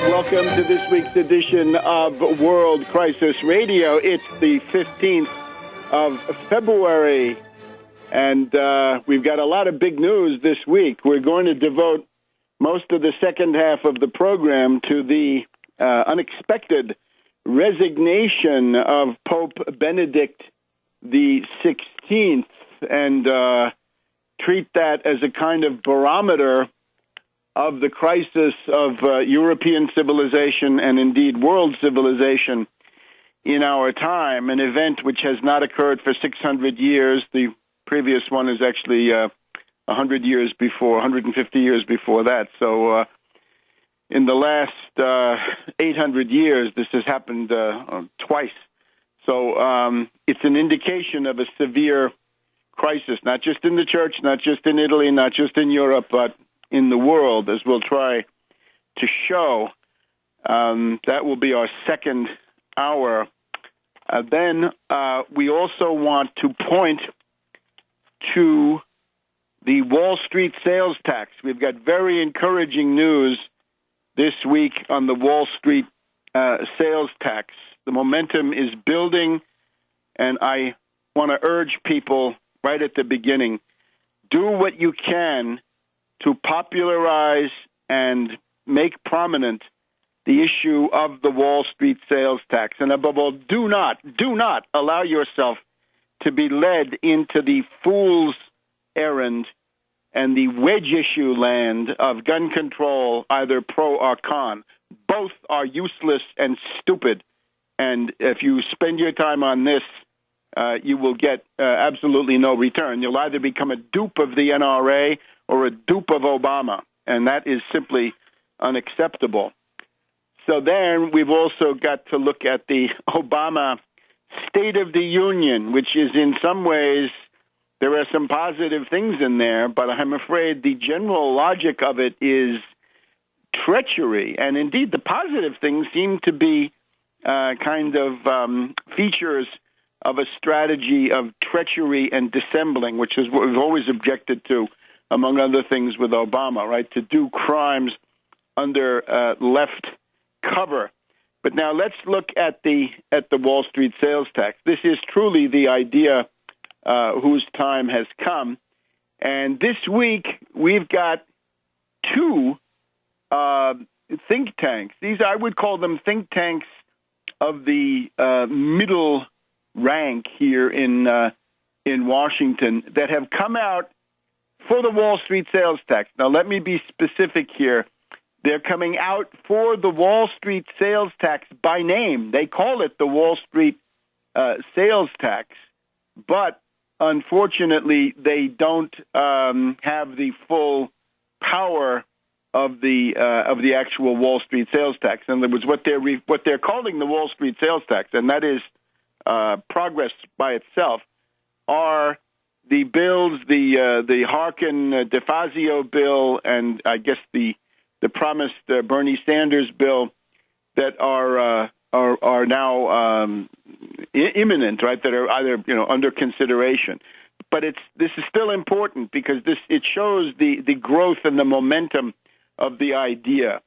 Welcome to this week's edition of World Crisis Radio. It's the 15th of February, and we've got a lot of big news this week. We're going to devote most of the second half of the program to the unexpected resignation of Pope Benedict the 16th, and treat that as a kind of barometer of the crisis of European civilization and indeed world civilization in our time, an event which has not occurred for 600 years. The previous one is actually 100 years before, 150 years before that. So in the last 800 years, this has happened twice. So it's an indication of a severe crisis, not just in the church, not just in Italy, not just in Europe, but in the world, as we'll try to show. That will be our second hour. Then we also want to point to the Wall Street sales tax. We've got very encouraging news this week on the Wall Street sales tax. The momentum is building, and I want to urge people right at the beginning, do what you can to popularize and make prominent the issue of the Wall Street sales tax. And above all, do not allow yourself to be led into the fool's errand and the wedge issue land of gun control, either pro or con. Both are useless and stupid. And if you spend your time on this, you will get absolutely no return. You'll either become a dupe of the NRA or a dupe of Obama, and that is simply unacceptable. So then we've also got to look at the Obama State of the Union, which is in some ways, there are some positive things in there, but I'm afraid the general logic of it is treachery. And indeed, the positive things seem to be kind of features of a strategy of treachery and dissembling, which is what we've always objected to, among other things, with Obama, right, to do crimes under left cover. But now let's look at the Wall Street sales tax. This is truly the idea whose time has come. And this week, we've got two think tanks. These, I would call them think tanks of the middle rank here in Washington that have come out for the Wall Street sales tax. Now, let me be specific here. They're coming out for the Wall Street sales tax by name. They call it the Wall Street sales tax, but unfortunately, they don't have the full power of the actual Wall Street sales tax. In other words, what they're calling the Wall Street sales tax, and that is progress by itself, are the bills, the Harkin DeFazio bill, and I guess the promised Bernie Sanders bill that are now imminent, right? That are either under consideration. But this is still important because it shows the growth and the momentum of the idea.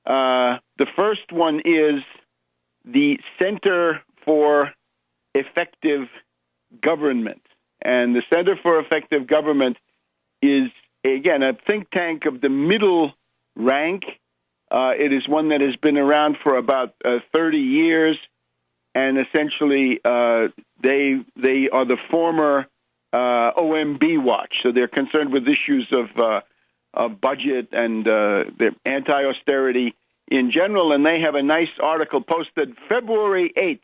The first one is the Center for Effective Government. And the Center for Effective Government is, again, a think tank of the middle rank. It is one that has been around for about 30 years, and essentially they are the former OMB watch. So they're concerned with issues of budget and the anti-austerity in general, and they have a nice article posted February 8th,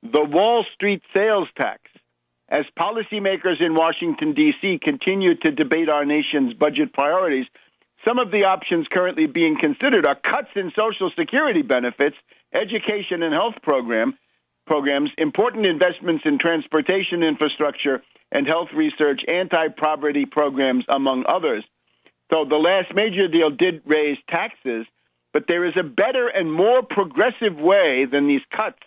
the Wall Street sales tax. As policymakers in Washington, D.C. continue to debate our nation's budget priorities, some of the options currently being considered are cuts in Social Security benefits, education and health programs, important investments in transportation infrastructure and health research, anti-poverty programs, among others. So the last major deal did raise taxes, but there is a better and more progressive way than these cuts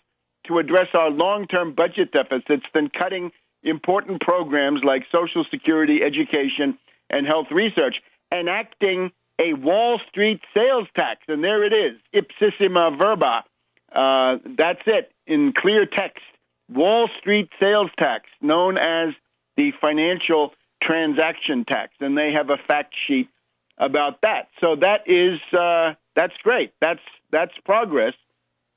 to address our long-term budget deficits than cutting important programs like Social Security, education, and health research, enacting a Wall Street sales tax. And there it is, ipsissima verba. That's it, in clear text. Wall Street sales tax, known as the financial transaction tax. And they have a fact sheet about that. So that is, that's great. That's progress.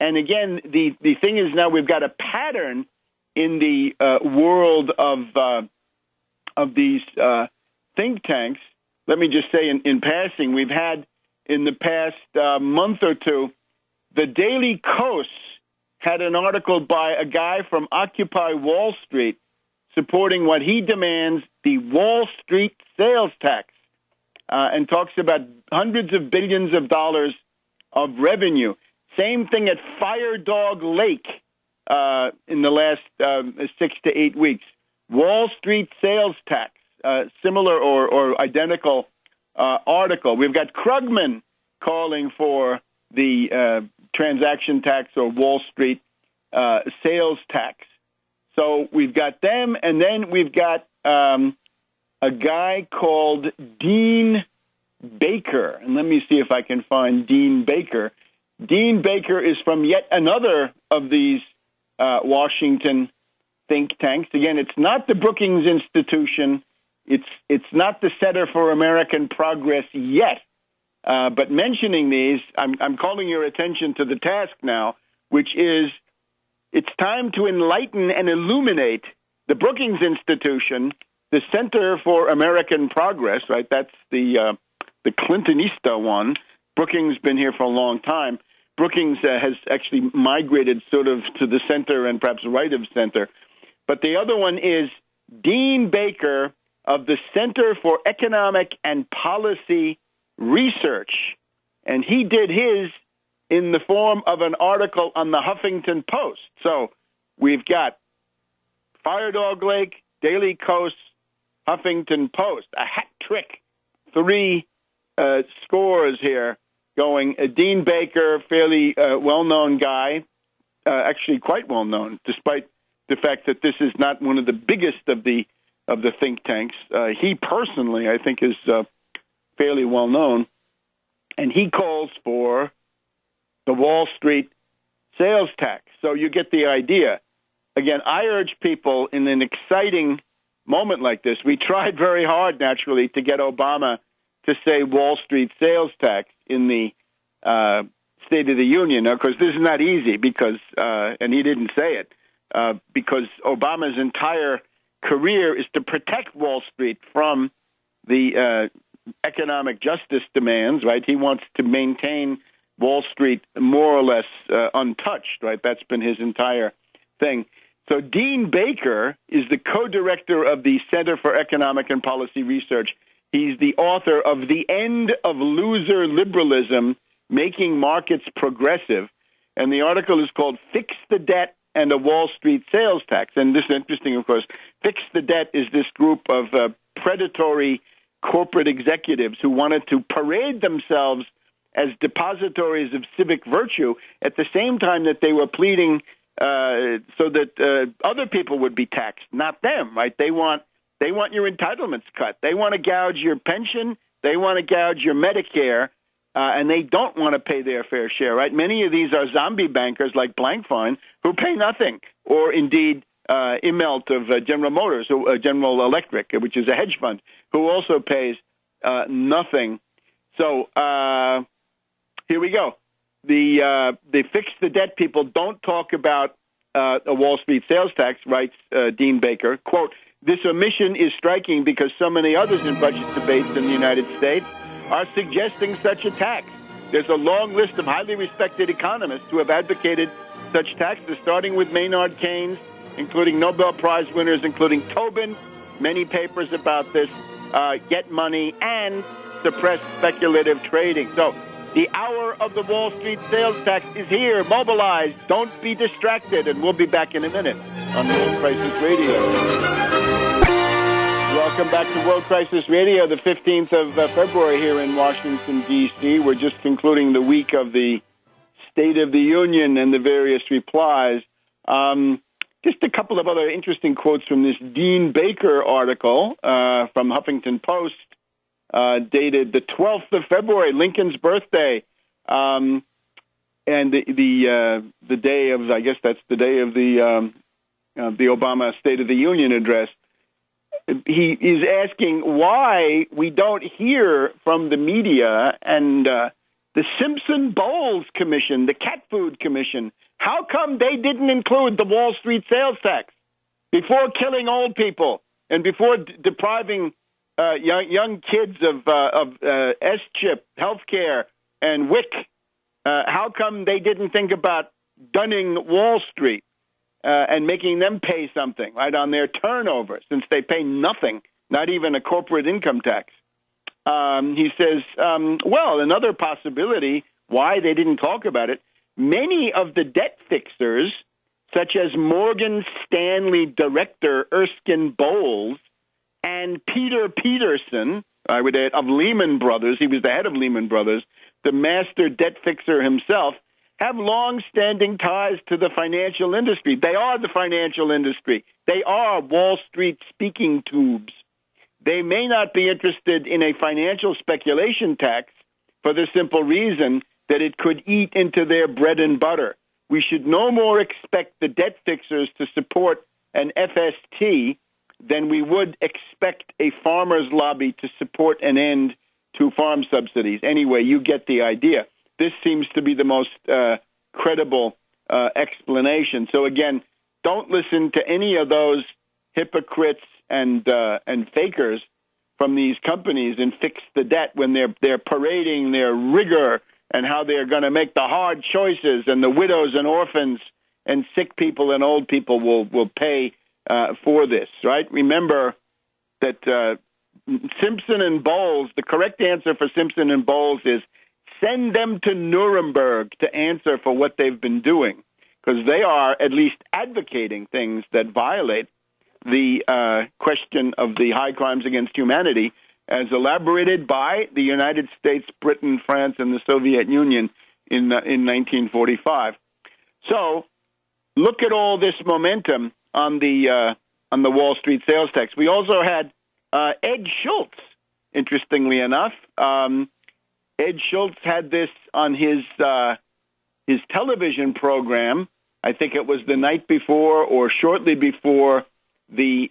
And again, the thing is now we've got a pattern in the world of these think tanks. Let me just say in passing, we've had in the past month or two, the Daily Kos had an article by a guy from Occupy Wall Street supporting what he demands, the Wall Street sales tax, and talks about hundreds of billions of dollars of revenue. Same thing at Fire Dog Lake in the last 6 to 8 weeks. Wall Street sales tax, similar or identical article. We've got Krugman calling for the transaction tax or Wall Street sales tax. So we've got them, and then we've got a guy called Dean Baker. And let me see if I can find Dean Baker. Dean Baker is from yet another of these Washington think tanks. Again, it's not the Brookings Institution. It's not the Center for American Progress yet. But mentioning these, I'm calling your attention to the task now, which is it's time to enlighten and illuminate the Brookings Institution, the Center for American Progress, right? That's the Clintonista one. Brookings been here for a long time. Brookings has actually migrated sort of to the center and perhaps right of center. But the other one is Dean Baker of the Center for Economic and Policy Research. And he did his in the form of an article on the Huffington Post. So we've got Fire Dog Lake, Daily Kos, Huffington Post, a hat trick, 3 scores here going. Dean Baker, fairly well-known guy, actually quite well-known, despite the fact that this is not one of the biggest of the think tanks. He personally, I think, is fairly well-known, and he calls for the Wall Street sales tax. So you get the idea. Again, I urge people in an exciting moment like this, we tried very hard, naturally, to get Obama to say Wall Street sales tax in the State of the Union. Of course, this is not easy because, and he didn't say it, because Obama's entire career is to protect Wall Street from the economic justice demands, right? He wants to maintain Wall Street more or less untouched, right? That's been his entire thing. So Dean Baker is the co-director of the Center for Economic and Policy Research. He's the author of The End of Loser Liberalism, Making Markets Progressive. And the article is called Fix the Debt and a Wall Street Sales Tax. And this is interesting, of course. Fix the Debt is this group of predatory corporate executives who wanted to parade themselves as depositories of civic virtue at the same time that they were pleading so that other people would be taxed, not them, right? They want your entitlements cut. They want to gouge your pension. They want to gouge your Medicare, and they don't want to pay their fair share, right? Many of these are zombie bankers like Blankfein who pay nothing, or indeed Immelt of General Motors, General Electric, which is a hedge fund, who also pays nothing. So here we go. The Fix the Debt people don't talk about a Wall Street sales tax, writes Dean Baker. Quote, this omission is striking because so many others in budget debates in the United States are suggesting such a tax. There's a long list of highly respected economists who have advocated such taxes, starting with Maynard Keynes, including Nobel Prize winners, including Tobin, many papers about this, Get Money, and suppress speculative trading. So the hour of the Wall Street sales tax is here. Mobilize. Don't be distracted. And we'll be back in a minute on World Crisis Radio. Welcome back to World Crisis Radio, the 15th of February here in Washington, D.C. We're just concluding the week of the State of the Union and the various replies. Just a couple of other interesting quotes from this Dean Baker article from Huffington Post. dated the 12th of February, Lincoln's birthday, and the day of, I guess that's the day of the Obama State of the Union address. He is asking why we don't hear from the media and the Simpson-Bowles Commission, the Cat Food Commission. How come they didn't include the Wall Street sales tax before killing old people and before depriving young kids of S-chip, healthcare, and WIC? How come they didn't think about dunning Wall Street and making them pay something, right, on their turnover, since they pay nothing, not even a corporate income tax? He says, well, another possibility why they didn't talk about it, many of the debt fixers, such as Morgan Stanley director Erskine Bowles and Peter Peterson, I would add, of Lehman Brothers, he was the head of Lehman Brothers, the master debt fixer himself, have long-standing ties to the financial industry. They are the financial industry. They are Wall Street speaking tubes. They may not be interested in a financial speculation tax for the simple reason that it could eat into their bread and butter. We should no more expect the debt fixers to support an FST than we would expect a farmers' lobby to support an end to farm subsidies. Anyway, you get the idea. This seems to be the most credible explanation. So again, don't listen to any of those hypocrites and fakers from these companies and fix the debt when they're parading their rigor and how they're going to make the hard choices, and the widows and orphans and sick people and old people will pay for this, right? Remember that Simpson and Bowles, the correct answer for Simpson and Bowles is send them to Nuremberg to answer for what they've been doing, because they are at least advocating things that violate the question of the high crimes against humanity as elaborated by the United States, Britain, France, and the Soviet Union in 1945. So look at all this momentum on the Wall Street sales tax. We also had Ed Schultz, interestingly enough. Ed Schultz had this on his television program. I think it was the night before or shortly before the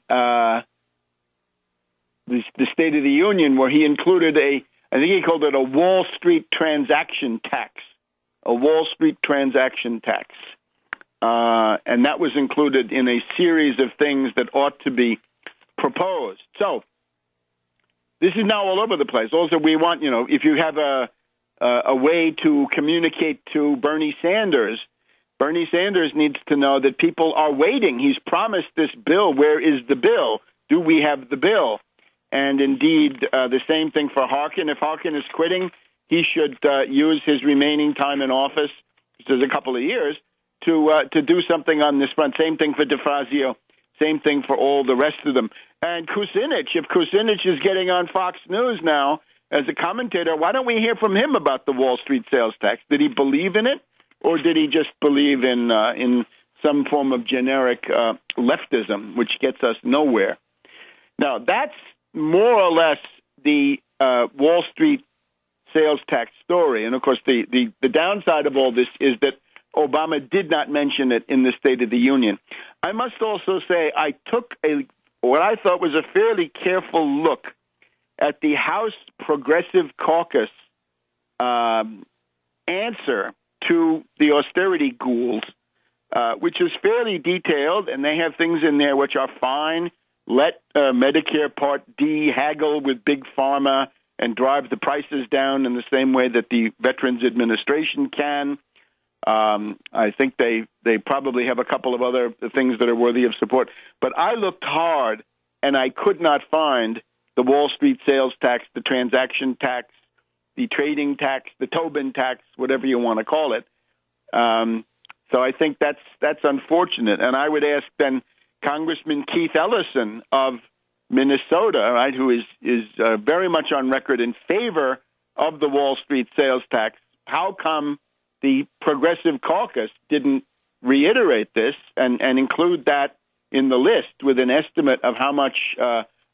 State of the Union, where he included I think he called it a Wall Street transaction tax, a Wall Street transaction tax. And that was included in a series of things that ought to be proposed. So this is now all over the place. Also, we want, if you have a way to communicate to Bernie Sanders needs to know that people are waiting. He's promised this bill. Where is the bill? Do we have the bill? And indeed, the same thing for Harkin. If Harkin is quitting, he should use his remaining time in office, which is a couple of years, to do something on this front. Same thing for DeFazio. Same thing for all the rest of them. And Kucinich, if Kucinich is getting on Fox News now as a commentator, why don't we hear from him about the Wall Street sales tax? Did he believe in it, or did he just believe in some form of generic leftism, which gets us nowhere? Now, that's more or less the Wall Street sales tax story. And, of course, the downside of all this is that Obama did not mention it in the State of the Union. I must also say I took what I thought was a fairly careful look at the House Progressive Caucus answer to the austerity ghouls, which is fairly detailed, and they have things in there which are fine. Let Medicare Part D haggle with Big Pharma and drive the prices down in the same way that the Veterans Administration can. I think they probably have a couple of other things that are worthy of support. But I looked hard, and I could not find the Wall Street sales tax, the transaction tax, the trading tax, the Tobin tax, whatever you want to call it. So I think that's unfortunate. And I would ask then Congressman Keith Ellison of Minnesota, right, who is very much on record in favor of the Wall Street sales tax, how come the Progressive Caucus didn't reiterate this and include that in the list with an estimate of how much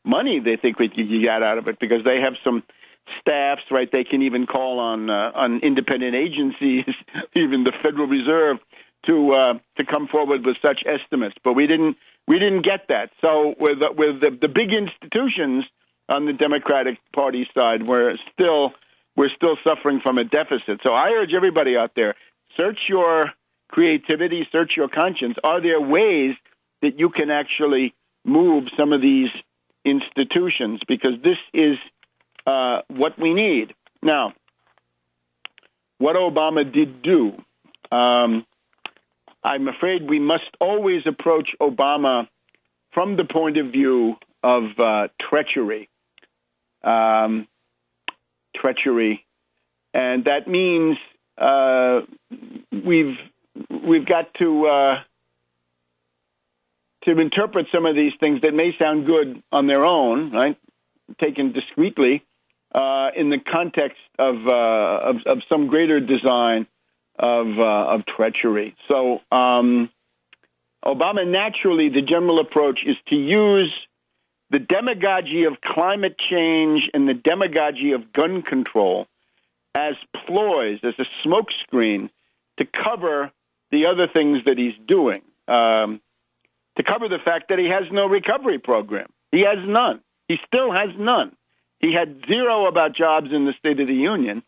money they think we could get out of it, because they have some staffs, right? They can even call on independent agencies, even the Federal Reserve, to come forward with such estimates. But we didn't get that. So with the big institutions on the Democratic Party side, we're still suffering from a deficit. So I urge everybody out there, search your creativity, search your conscience. Are there ways that you can actually move some of these institutions? Because this is what we need. Now, what Obama did do, I'm afraid we must always approach Obama from the point of view of treachery. Treachery, and that means we've got to interpret some of these things that may sound good on their own, right, taken discreetly, in the context of some greater design of treachery. So Obama, naturally, the general approach is to use the demagogy of climate change and the demagogy of gun control as ploys, as a smokescreen to cover the other things that he's doing, to cover the fact that he has no recovery program. He has none. He still has none. He had zero about jobs in the State of the Union,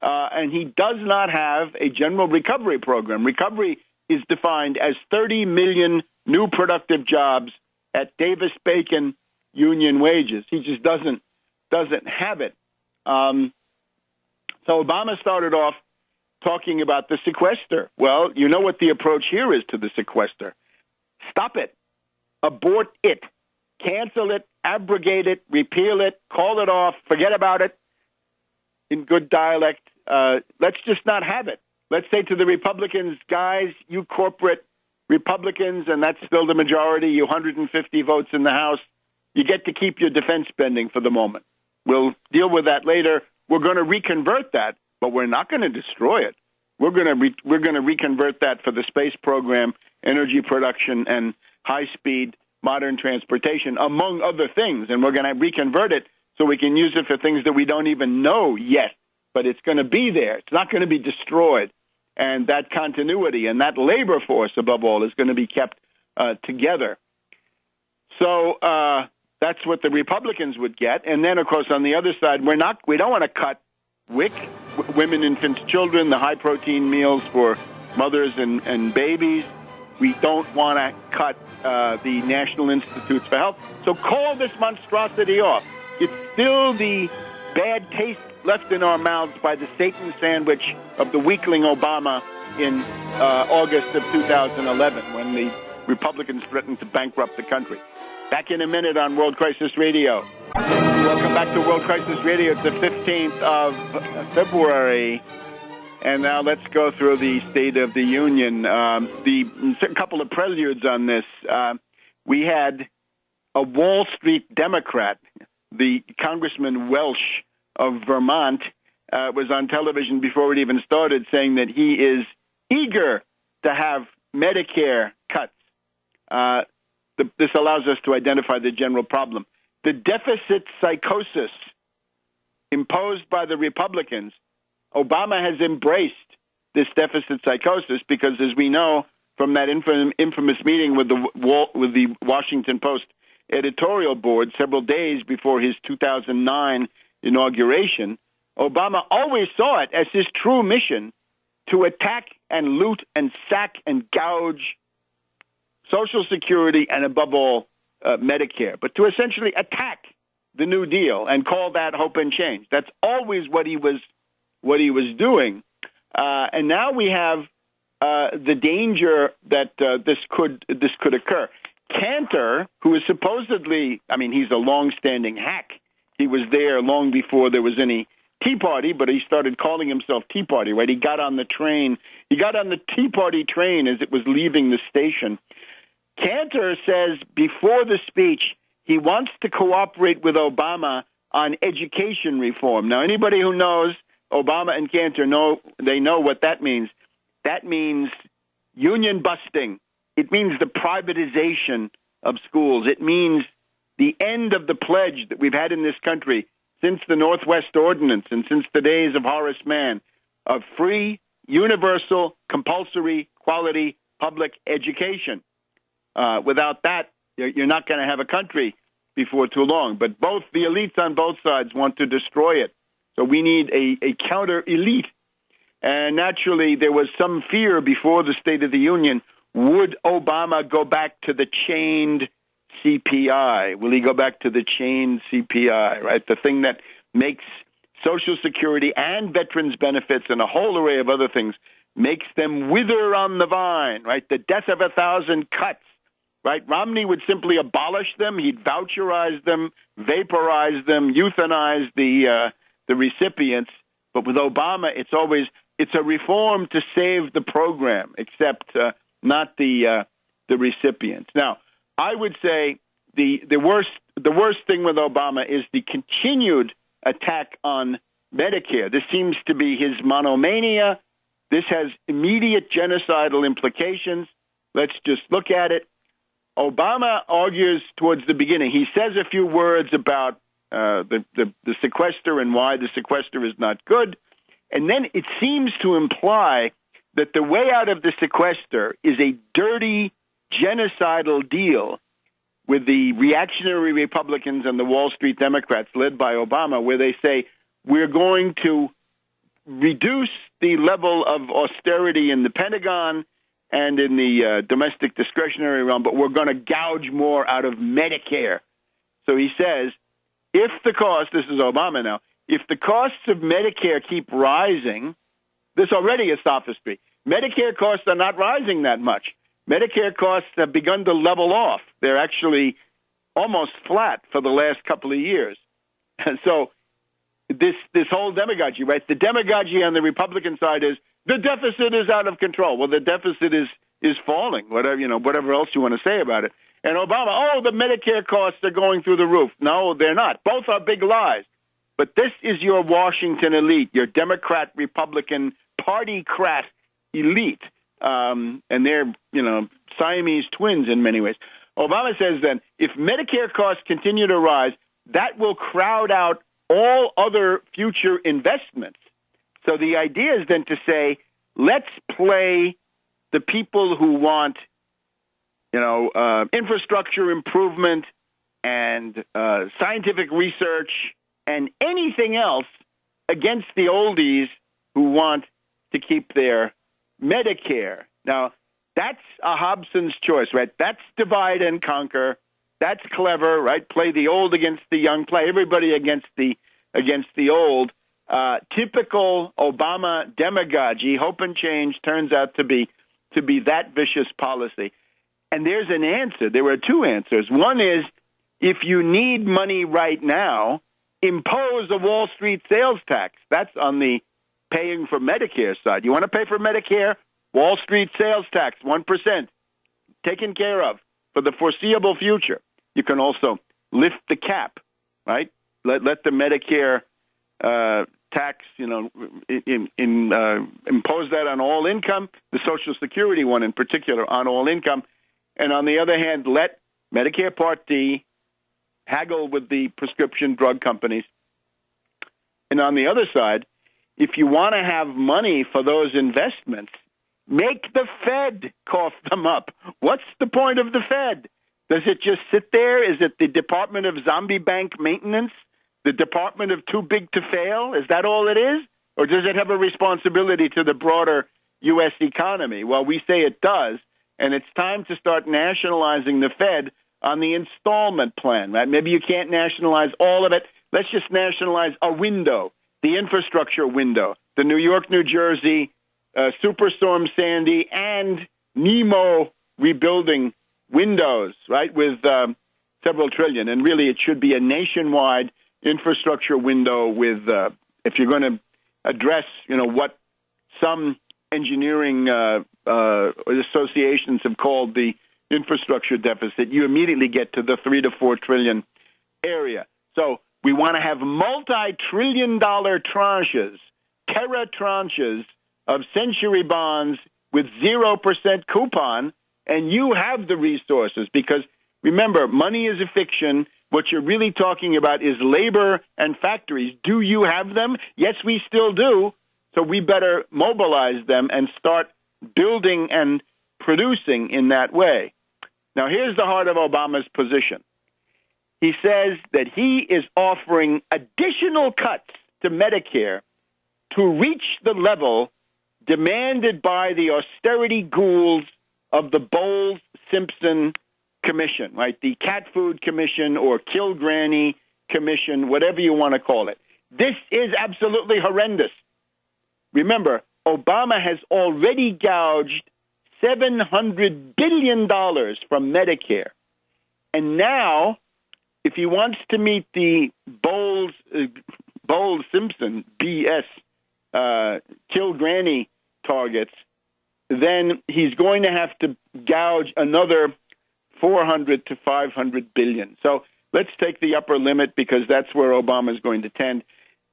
and he does not have a general recovery program. Recovery is defined as 30 million new productive jobs at Davis-Bacon union wages. He just doesn't have it. So Obama started off talking about the sequester. Well, you know what the approach here is to the sequester. Stop it. Abort it. Cancel it. Abrogate it. Repeal it. Call it off. Forget about it. In good dialect, let's just not have it. Let's say to the Republicans, guys, you corporate Republicans, and that's still the majority, you 150 votes in the House, you get to keep your defense spending for the moment. We'll deal with that later. We're going to reconvert that, but we're not going to destroy it. We're going to reconvert that for the space program, energy production, and high-speed modern transportation, among other things. And we're going to reconvert it so we can use it for things that we don't even know yet. But it's going to be there. It's not going to be destroyed. And that continuity and that labor force, above all, is going to be kept together. So that's what the Republicans would get. And then, of course, on the other side, we don't want to cut WIC, women, infants, children, the high-protein meals for mothers and babies. We don't want to cut the National Institutes for Health. So call this monstrosity off. It's still the bad taste left in our mouths by the Satan sandwich of the weakling Obama in August of 2011, when the Republicans threatened to bankrupt the country. Back in a minute on World Crisis Radio. Welcome back to World Crisis Radio. It's the 15th of February. And now let's go through the State of the Union. A couple of preludes on this. We had a Wall Street Democrat, the Congressman Welsh of Vermont, was on television before it even started, saying that he is eager to have Medicare cuts. This allows us to identify the general problem. The deficit psychosis imposed by the Republicans, Obama has embraced this deficit psychosis because, as we know from that infamous meeting with the Washington Post editorial board several days before his 2009 inauguration, Obama always saw it as his true mission to attack and loot and sack and gouge Social Security and, above all, Medicare, but to essentially attack the New Deal and call that hope and change. That's always what he was doing. And now we have the danger that this could occur. Cantor, who is supposedly, he's a long-standing hack. He was there long before there was any Tea Party, but he started calling himself Tea Party, right? He got on the train. He got on the Tea Party train as it was leaving the station. Cantor says before the speech he wants to cooperate with Obama on education reform. Now, anybody who knows Obama and Cantor know what that means. That means union busting. It means the privatization of schools. It means the end of the pledge that we've had in this country since the Northwest Ordinance and since the days of Horace Mann, of free, universal, compulsory, quality public education. Without that, you're not going to have a country before too long. But both the elites on both sides want to destroy it. So we need a counter-elite. And naturally, there was some fear before the State of the Union. Would Obama go back to the chained CPI? Will he go back to the chained CPI, right? The thing that makes Social Security and veterans benefits and a whole array of other things, makes them wither on the vine, right? The death of 1,000 cuts, right? Romney would simply abolish them. He'd voucherize them, vaporize them, euthanize the recipients. But with Obama, it's a reform to save the program, except not the recipients. Now, I would say the worst thing with Obama is the continued attack on Medicare. This seems to be his monomania. This has immediate genocidal implications. Let's just look at it. Obama argues towards the beginning. He says a few words about the sequester and why the sequester is not good. And then it seems to imply that the way out of the sequester is a dirty, genocidal deal with the reactionary Republicans and the Wall Street Democrats led by Obama, where they say, we're going to reduce the level of austerity in the Pentagon and in the domestic discretionary realm, but we're going to gouge more out of Medicare. So he says, if the cost, this is Obama now, if the costs of Medicare keep rising, this already is sophistry. Medicare costs are not rising that much. Medicare costs have begun to level off. They're actually almost flat for the last couple of years. And so this whole demagogy, right? The demagogy on the Republican side is the deficit is out of control. Well, the deficit is falling, whatever else you want to say about it. And Obama, the Medicare costs are going through the roof. No, they're not. Both are big lies. But this is your Washington elite, your Democrat, Republican, party-crat elite. And they're, Siamese twins in many ways. Obama says then, if Medicare costs continue to rise, that will crowd out all other future investments. So the idea is then to say, let's play the people who want, infrastructure improvement and scientific research and anything else against the oldies who want to keep their Medicare. Now, that's a Hobson's choice, right? That's divide and conquer. That's clever, right? Play the old against the young. Play everybody against the old. Typical Obama demagogy. Hope and change turns out to be that vicious policy. And there's an answer. There were two answers. One is, if you need money right now, impose a Wall Street sales tax. That's on the paying for Medicare side. You want to pay for Medicare? Wall Street sales tax, 1%, taken care of for the foreseeable future. You can also lift the cap, right? Let the Medicare tax, impose that on all income, the Social Security one in particular on all income. And on the other hand, let Medicare Part D haggle with the prescription drug companies. And on the other side, if you want to have money for those investments, make the Fed cough them up. What's the point of the Fed? Does it just sit there? Is it the Department of Zombie Bank Maintenance? The Department of Too Big to Fail? Is that all it is? Or does it have a responsibility to the broader U.S. economy? Well, we say it does, and it's time to start nationalizing the Fed on the installment plan, right? Maybe you can't nationalize all of it. Let's just nationalize a window, the infrastructure window, the New York, New Jersey, Superstorm Sandy, and Nemo rebuilding windows, right, with several trillion. And really, it should be a nationwide infrastructure window with, if you're going to address, what some engineering associations have called the infrastructure deficit, you immediately get to the 3 to 4 trillion area. So we want to have multi-trillion-dollar tranches, terra tranches of century bonds with 0% coupon, and you have the resources because, remember, money is a fiction. What you're really talking about is labor and factories. Do you have them? Yes, we still do. So we better mobilize them and start building and producing in that way. Now, here's the heart of Obama's position. He says that he is offering additional cuts to Medicare to reach the level demanded by the austerity ghouls of the Bowles-Simpson Commission, right? The Cat Food Commission or Kill Granny Commission, whatever you want to call it. This is absolutely horrendous. Remember, Obama has already gouged $700 billion from Medicare. And now, if he wants to meet the Bowles-Simpson BS Kill Granny targets, then he's going to have to gouge another 400 to 500 billion. So let's take the upper limit because that's where Obama is going to tend.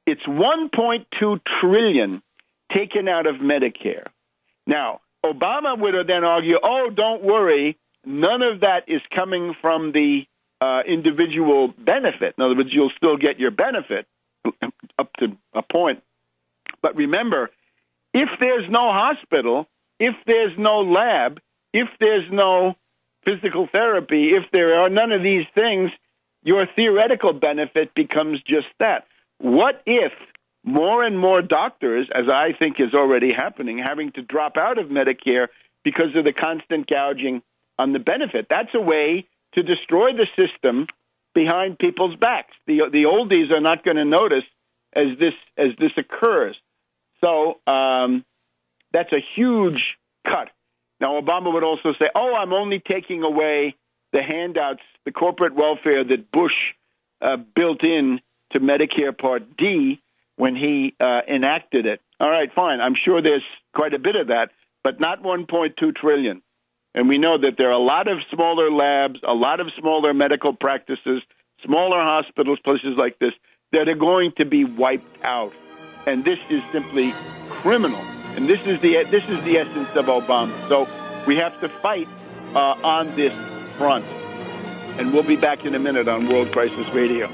It's 1.2 trillion taken out of Medicare. Now, Obama would then argue, oh, don't worry, none of that is coming from the individual benefit. In other words, you'll still get your benefit up to a point. But remember, if there's no hospital, if there's no lab, if there's no physical therapy, if there are none of these things, your theoretical benefit becomes just that. What if more and more doctors, as I think is already happening, having to drop out of Medicare because of the constant gouging on the benefit? That's a way to destroy the system behind people's backs. The oldies are not going to notice as this occurs. So that's a huge cut. Now, Obama would also say, oh, I'm only taking away the handouts, the corporate welfare that Bush built in to Medicare Part D when he enacted it. All right, fine. I'm sure there's quite a bit of that, but not 1.2 trillion. And we know that there are a lot of smaller labs, a lot of smaller medical practices, smaller hospitals, places like this, that are going to be wiped out. And this is simply criminal. And this is the essence of Obama. So we have to fight on this front. And we'll be back in a minute on World Crisis Radio.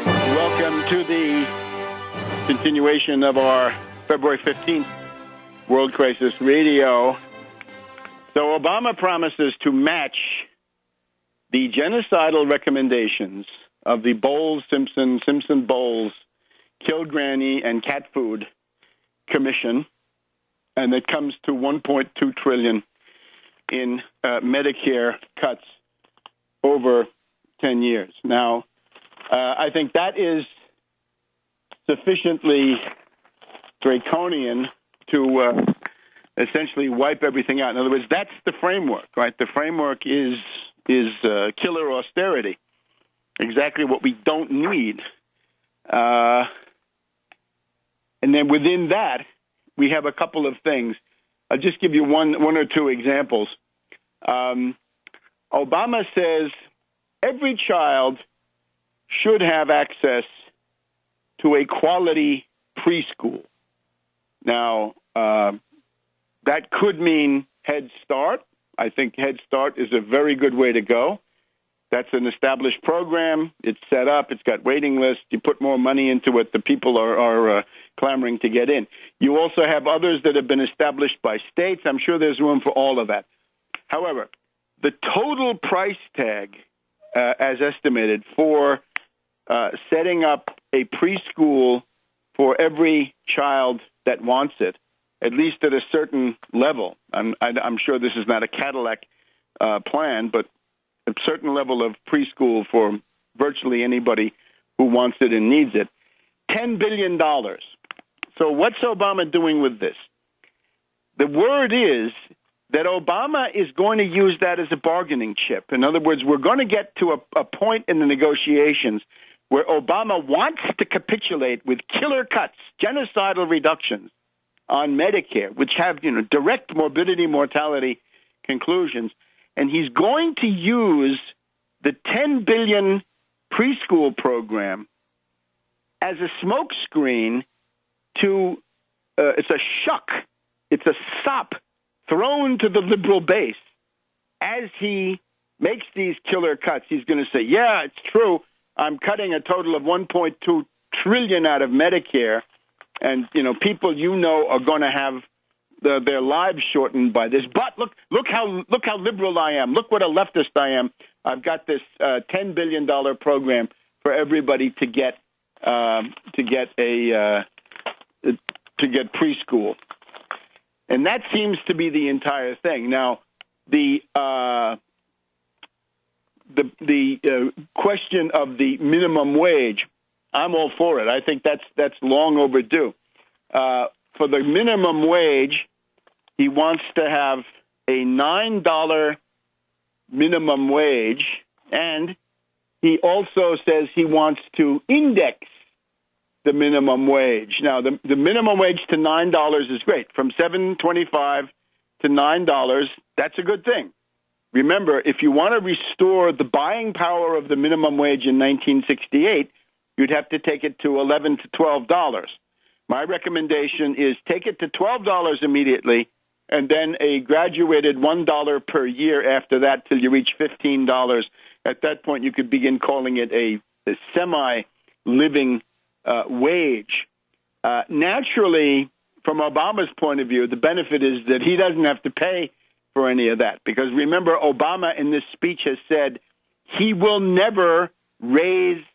Welcome to the continuation of our February 15th World Crisis Radio. So Obama promises to match the genocidal recommendations of the Bowles-Simpson-Bowles Kill Granny and Cat Food Commission, and it comes to 1.2 trillion in Medicare cuts over 10 years. Now, I think that is sufficiently draconian to essentially wipe everything out. In other words, that's the framework, right? The framework is killer austerity, exactly what we don't need. And then within that, we have a couple of things. I'll just give you one or two examples. Obama says every child should have access to a quality preschool. Now, that could mean Head Start. I think Head Start is a very good way to go. That's an established program. It's set up. It's got waiting lists. You put more money into it, the people are clamoring to get in. You also have others that have been established by states. I'm sure there's room for all of that. However, the total price tag, as estimated, for setting up a preschool for every child that wants it, at least at a certain level. I'm sure this is not a Cadillac plan, but a certain level of preschool for virtually anybody who wants it and needs it. $10 billion. So what's Obama doing with this? The word is that Obama is going to use that as a bargaining chip. In other words, we're going to get to a point in the negotiations where Obama wants to capitulate with killer cuts, genocidal reductions on Medicare, which have direct morbidity, mortality conclusions. And he's going to use the $10 billion preschool program as a smokescreen to, it's a shuck, it's a sop thrown to the liberal base as he makes these killer cuts, he's going to say, yeah, it's true. I'm cutting a total of $1.2 trillion out of Medicare. And, people are going to have their lives shortened by this. But look how liberal I am. Look what a leftist I am. I've got this $10 billion program for everybody to get preschool. And that seems to be the entire thing. Now, the question of the minimum wage, I'm all for it. I think that's long overdue. For the minimum wage, he wants to have a $9 minimum wage, and he also says he wants to index the minimum wage. Now, the minimum wage to $9 is great. From $7.25 to $9, that's a good thing. Remember, if you want to restore the buying power of the minimum wage in 1968, you'd have to take it to $11 to $12. My recommendation is take it to $12 immediately, and then a graduated $1 per year after that till you reach $15. At that point, you could begin calling it a semi-living wage. Naturally, from Obama's point of view, the benefit is that he doesn't have to pay for any of that. Because remember, Obama in this speech has said he will never raise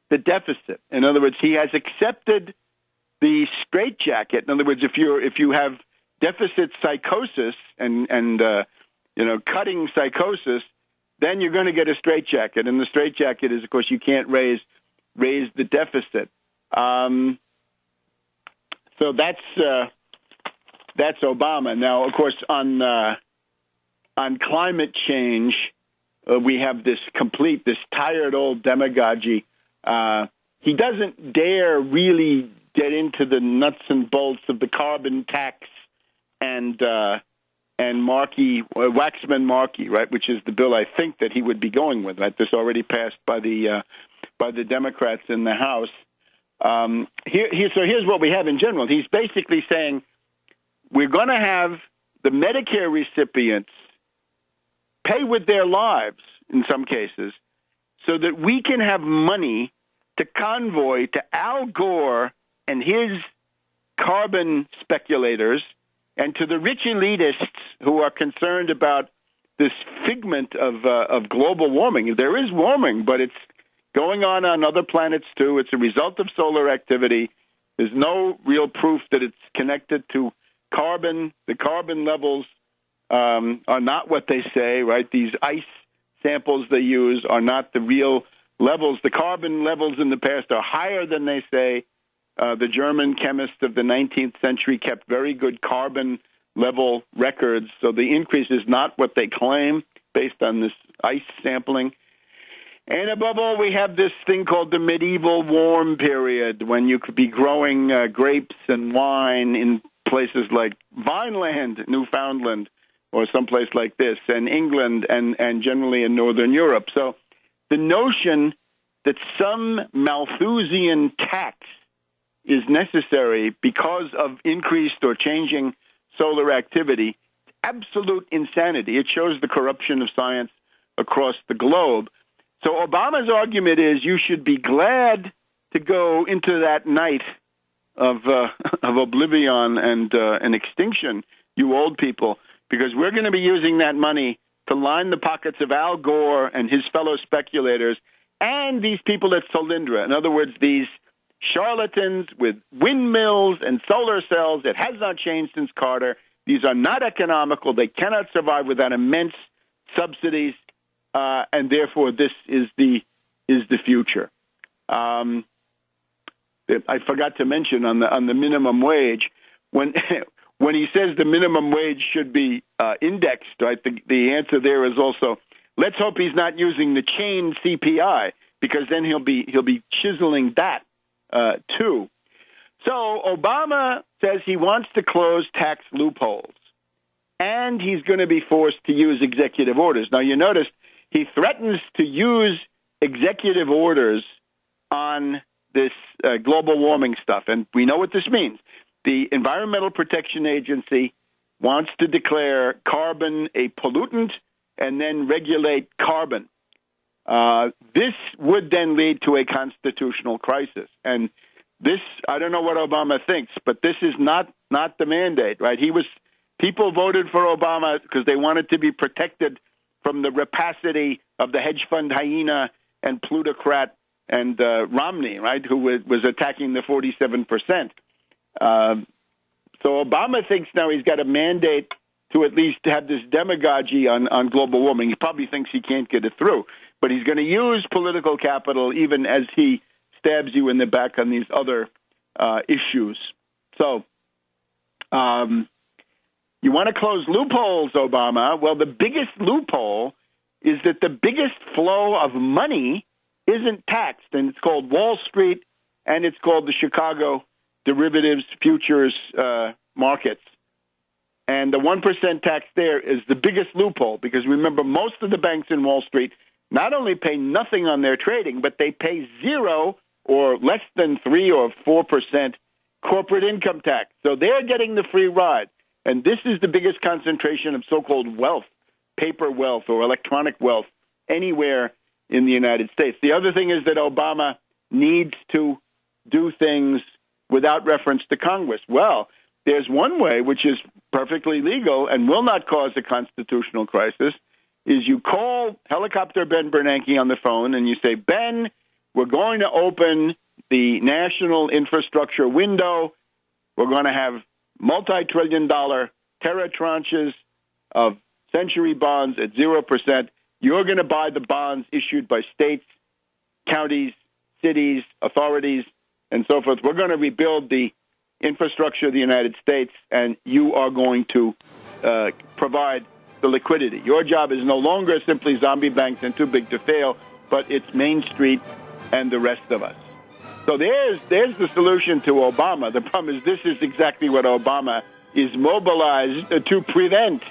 the deficit. In other words, he has accepted the straitjacket. In other words, if you have deficit psychosis and cutting psychosis, then you're going to get a straitjacket. And the straitjacket is, of course, you can't raise the deficit. So that's Obama. Now, of course, on climate change, we have this tired old demagogy. He doesn't dare really get into the nuts and bolts of the carbon tax and Waxman-Markey, right, which is the bill I think that he would be going with. Right, this already passed by the Democrats in the House. So here's what we have in general. He's basically saying we're going to have the Medicare recipients pay with their lives in some cases so that we can have money to convoy to Al Gore and his carbon speculators and to the rich elitists who are concerned about this figment of global warming. There is warming, but it's going on other planets too. It's a result of solar activity. There's no real proof that it's connected to carbon. The carbon levels are not what they say, right? These ice samples they use are not the real levels. The carbon levels in the past are higher than they say. The German chemists of the 19th century kept very good carbon level records, so the increase is not what they claim based on this ice sampling. And above all, we have this thing called the medieval warm period, when you could be growing grapes and wine in places like Vineland, Newfoundland, or someplace like this, and England, and generally in Northern Europe. So the notion that some Malthusian tax is necessary because of increased or changing solar activity, absolute insanity. It shows the corruption of science across the globe. So Obama's argument is you should be glad to go into that night of oblivion and extinction, you old people, because we're going to be using that money to line the pockets of Al Gore and his fellow speculators and these people at Solyndra. In other words, these charlatans with windmills and solar cells. It has not changed since Carter. These are not economical. They cannot survive without immense subsidies, and therefore this is the future. I forgot to mention on the minimum wage, when he says the minimum wage should be indexed, right? The answer there is also, let's hope he's not using the chain CPI, because then he'll be chiseling that too. So Obama says he wants to close tax loopholes, and he's going to be forced to use executive orders. Now, you noticed he threatens to use executive orders on this global warming stuff, and we know what this means. The Environmental Protection Agency wants to declare carbon a pollutant and then regulate carbon. This would then lead to a constitutional crisis. And this, I don't know what Obama thinks, but this is not the mandate, right? People voted for Obama because they wanted to be protected from the rapacity of the hedge fund hyena and plutocrat and Romney, right, who was attacking the 47%. So Obama thinks now he's got a mandate to at least have this demagogy on global warming. He probably thinks he can't get it through, but he's going to use political capital even as he stabs you in the back on these other issues. So you want to close loopholes, Obama? Well, the biggest loophole is that the biggest flow of money isn't taxed, and it's called Wall Street, and it's called the Chicago derivatives futures markets. And the 1% tax there is the biggest loophole because, remember, most of the banks in Wall Street not only pay nothing on their trading, but they pay 0 or less than 3 or 4% corporate income tax. So they're getting the free ride. And this is the biggest concentration of so-called wealth, paper wealth or electronic wealth anywhere in the United States. The other thing is that Obama needs to do things without reference to Congress. Well, there's one way, which is perfectly legal and will not cause a constitutional crisis, is you call Helicopter Ben Bernanke on the phone and you say, Ben, we're going to open the national infrastructure window. We're going to have multi-trillion-dollar terror tranches of century bonds at 0%. You're going to buy the bonds issued by states, counties, cities, authorities, and so forth. We're going to rebuild the infrastructure of the United States, and you are going to provide the liquidity. Your job is no longer simply zombie banks and too big to fail, but it's Main Street and the rest of us. So there's the solution to Obama. The problem is this is exactly what Obama is mobilized to prevent.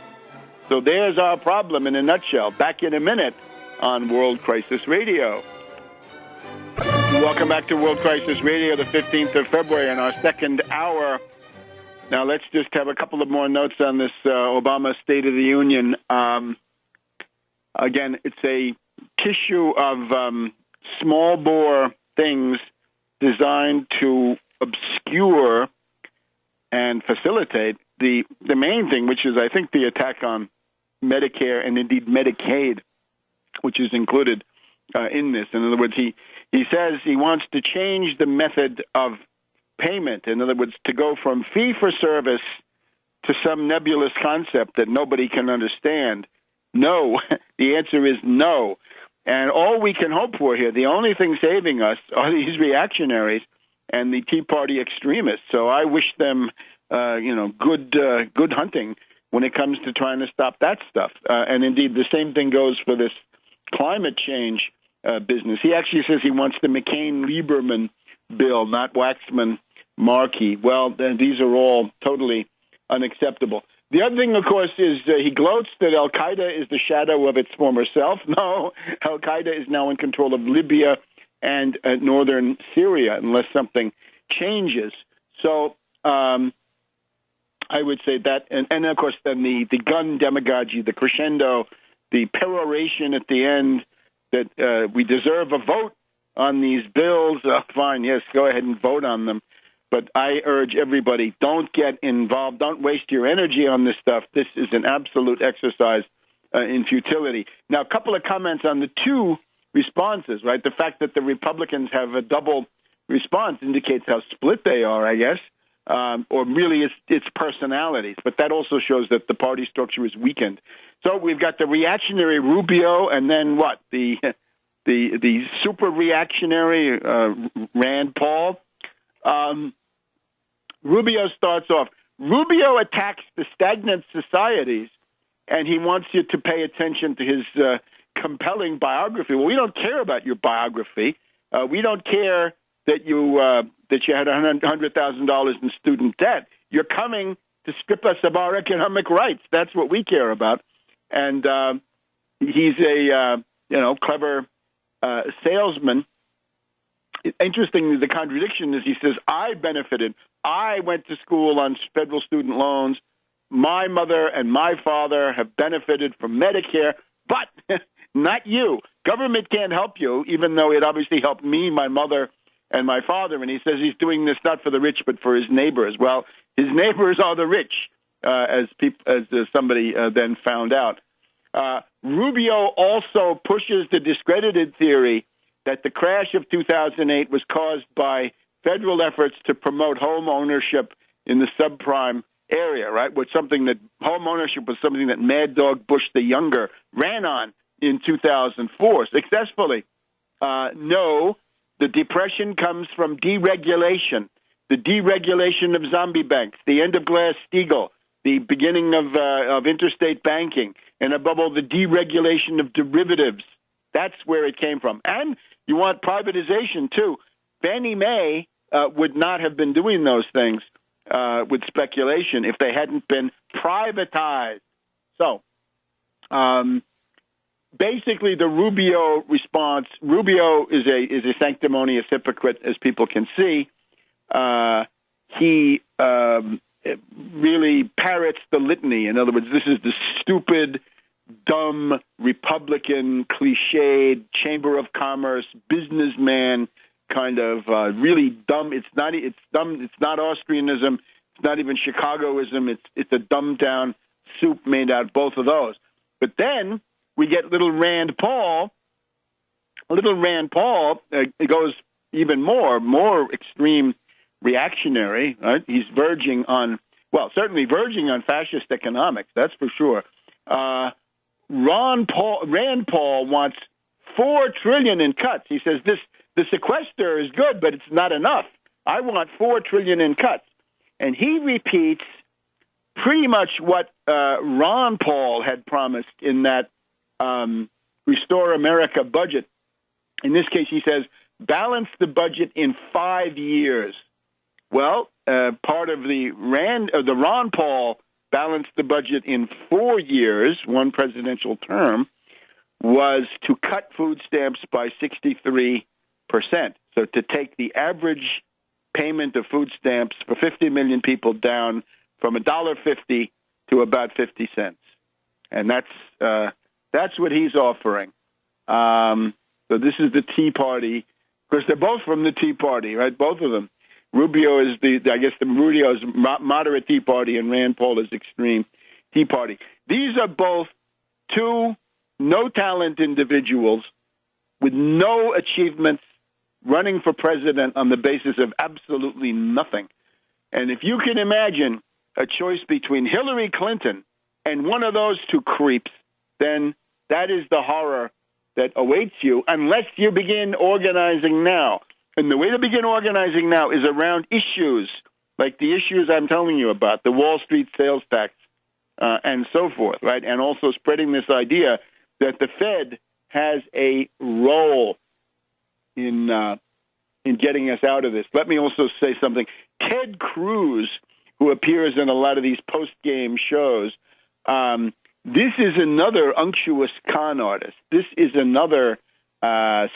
So there's our problem in a nutshell. Back in a minute on World Crisis Radio. Welcome back to World Crisis Radio, the 15th of February, in our second hour. Now, let's just have a couple of more notes on this Obama State of the Union. Again, it's a tissue of small-bore things designed to obscure and facilitate the main thing, which is, I think, the attack on Medicare and, indeed, Medicaid, which is included in this. In other words, he says he wants to change the method of payment. In other words, to go from fee-for-service to some nebulous concept that nobody can understand. No. The answer is no. And all we can hope for here, the only thing saving us are these reactionaries and the Tea Party extremists. So I wish them, good hunting when it comes to trying to stop that stuff. And indeed, the same thing goes for this climate change business. He actually says he wants the McCain-Lieberman bill, not Waxman-Markey. Well, these are all totally unacceptable. The other thing, of course, is he gloats that al-Qaeda is the shadow of its former self. No, al-Qaeda is now in control of Libya and northern Syria, unless something changes. So I would say that, and of course, then the gun demagogy, the crescendo, the peroration at the end that we deserve a vote on these bills. Fine, yes, go ahead and vote on them. But I urge everybody, don't get involved. Don't waste your energy on this stuff. This is an absolute exercise in futility. Now, a couple of comments on the two responses, right? The fact that the Republicans have a double response indicates how split they are, I guess, or really it's personalities. But that also shows that the party structure is weakened. So we've got the reactionary Rubio, and then what? The super reactionary Rand Paul. Rubio starts off. Rubio attacks the stagnant societies, and he wants you to pay attention to his compelling biography. Well, we don't care about your biography. We don't care that you had $100,000 in student debt. You're coming to strip us of our economic rights. That's what we care about. And he's a clever salesman. Interestingly, the contradiction is he says, I benefited. I went to school on federal student loans. My mother and my father have benefited from Medicare. but not you. Government can't help you, even though it obviously helped me, my mother, and my father. And he says he's doing this not for the rich, but for his neighbors. Well, his neighbors are the rich, as somebody then found out. Rubio also pushes the discredited theory that the crash of 2008 was caused by federal efforts to promote home ownership in the subprime area, right? Home ownership was something that Mad Dog Bush the Younger ran on in 2004 successfully. No, the depression comes from deregulation, the deregulation of zombie banks, the end of Glass-Steagall, the beginning of interstate banking, and above all, the deregulation of derivatives. That's where it came from. And you want privatization, too. Fannie Mae would not have been doing those things with speculation if they hadn't been privatized. So, basically, the Rubio response, Rubio is a sanctimonious hypocrite, as people can see. He really parrots the litany. In other words, this is the stupid, dumb, Republican, cliched, Chamber of Commerce, businessman kind of really dumb. It's dumb. It's not Austrianism. It's not even Chicagoism. It's a dumbed down soup made out of both of those. But then we get little Rand Paul. Little Rand Paul goes even more extreme reactionary. Right? He's certainly verging on fascist economics. That's for sure. Rand Paul wants $4 trillion in cuts. He says the sequester is good, but it's not enough. I want $4 trillion in cuts. And he repeats pretty much what Ron Paul had promised in that Restore America budget. In this case, he says, balance the budget in 5 years. Well, part of the Ron Paul balanced the budget in 4 years, one presidential term, was to cut food stamps by 63%. So to take the average payment of food stamps for 50 million people down from $1.50 to about 50 cents. And that's what he's offering. So this is the Tea Party. Of course, they're both from the Tea Party, right? Both of them. Rubio is Rubio is moderate Tea Party, and Rand Paul is extreme Tea Party. These are both two no-talent individuals with no achievements running for president on the basis of absolutely nothing. And if you can imagine a choice between Hillary Clinton and one of those two creeps, then that is the horror that awaits you unless you begin organizing now. And the way to begin organizing now is around issues like the issues I'm telling you about, the Wall Street sales tax and so forth, right? And also spreading this idea that the Fed has a role in getting us out of this. Let me also say something. Ted Cruz, who appears in a lot of these post-game shows, this is another unctuous con artist. This is another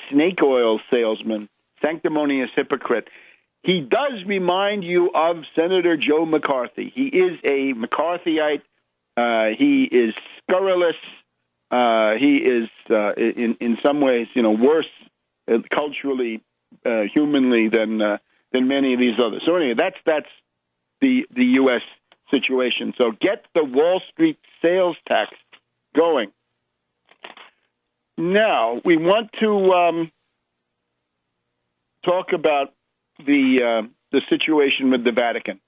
snake oil salesman, sanctimonious hypocrite. He does remind you of Senator Joe McCarthy. He is a McCarthyite. He is scurrilous. He is, in some ways, worse culturally, humanly than many of these others. So anyway, that's the U.S. situation. So get the Wall Street sales tax going. Now we want to talk about the situation with the Vatican.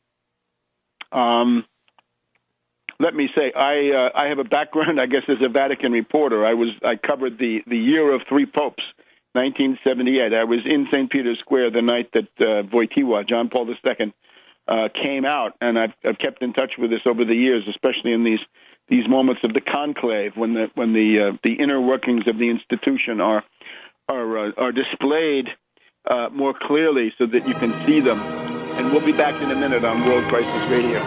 Let me say, I have a background, I guess, as a Vatican reporter. I covered the year of three popes, 1978. I was in St. Peter's Square the night that Wojtyła, John Paul II, came out, and I've kept in touch with this over the years, especially in these moments of the conclave when the inner workings of the institution are displayed more clearly so that you can see them. And we'll be back in a minute on World Crisis Radio.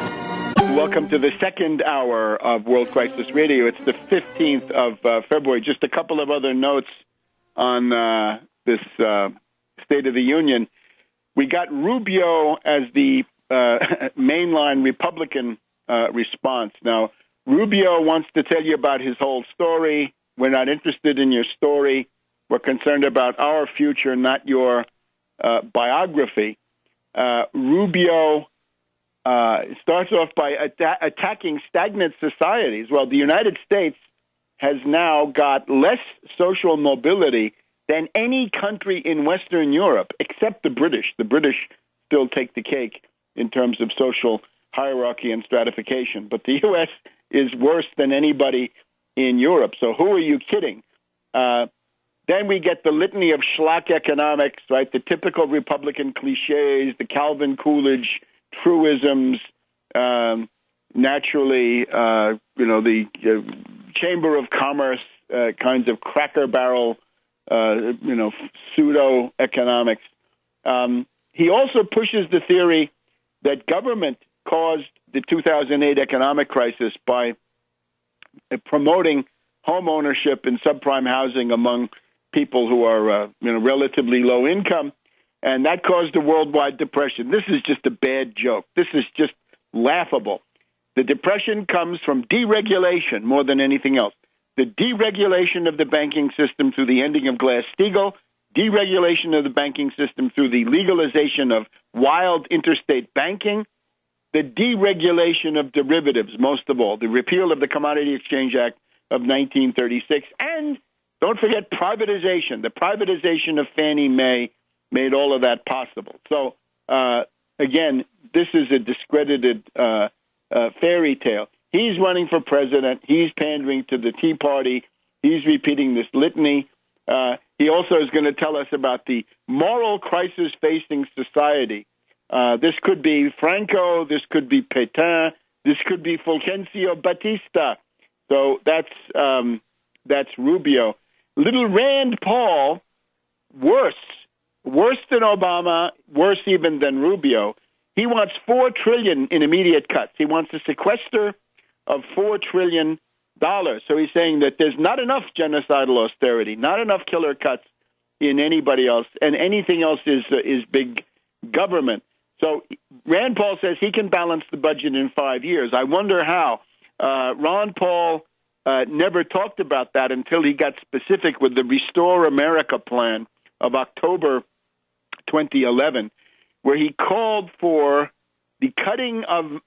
Welcome to the second hour of World Crisis Radio. It's the 15th of February. Just a couple of other notes on this State of the Union. We got Rubio as the mainline Republican response. Now, Rubio wants to tell you about his whole story. We're not interested in your story. We're concerned about our future, not your biography. Rubio starts off by attacking stagnant societies. Well, the United States has now got less social mobility than any country in Western Europe, except the British. The British still take the cake in terms of social hierarchy and stratification. But the U.S. is worse than anybody in Europe. So who are you kidding? Then we get the litany of schlock economics, right? The typical Republican cliches, the Calvin Coolidge truisms, naturally, the Chamber of Commerce kinds of cracker barrel, pseudo economics. He also pushes the theory that government caused the 2008 economic crisis by promoting home ownership and subprime housing among people who are relatively low income, and that caused a worldwide depression. This is just a bad joke. This is just laughable. The depression comes from deregulation more than anything else. The deregulation of the banking system through the ending of Glass-Steagall, deregulation of the banking system through the legalization of wild interstate banking, the deregulation of derivatives, most of all, the repeal of the Commodity Exchange Act of 1936, and don't forget privatization. The privatization of Fannie Mae made all of that possible. So, again, this is a discredited fairy tale. He's running for president. He's pandering to the Tea Party. He's repeating this litany. He also is going to tell us about the moral crisis facing society. This could be Franco. This could be Pétain. This could be Fulgencio Batista. So that's Rubio. Little Rand Paul, worse than Obama, worse even than Rubio. He wants $4 trillion in immediate cuts. He wants a sequester of $4 trillion. So he's saying that there's not enough genocidal austerity, not enough killer cuts in anybody else, and anything else is big government. So Rand Paul says he can balance the budget in 5 years. I wonder how. Ron Paul never talked about that until he got specific with the Restore America plan of October 2011, where he called for the cutting of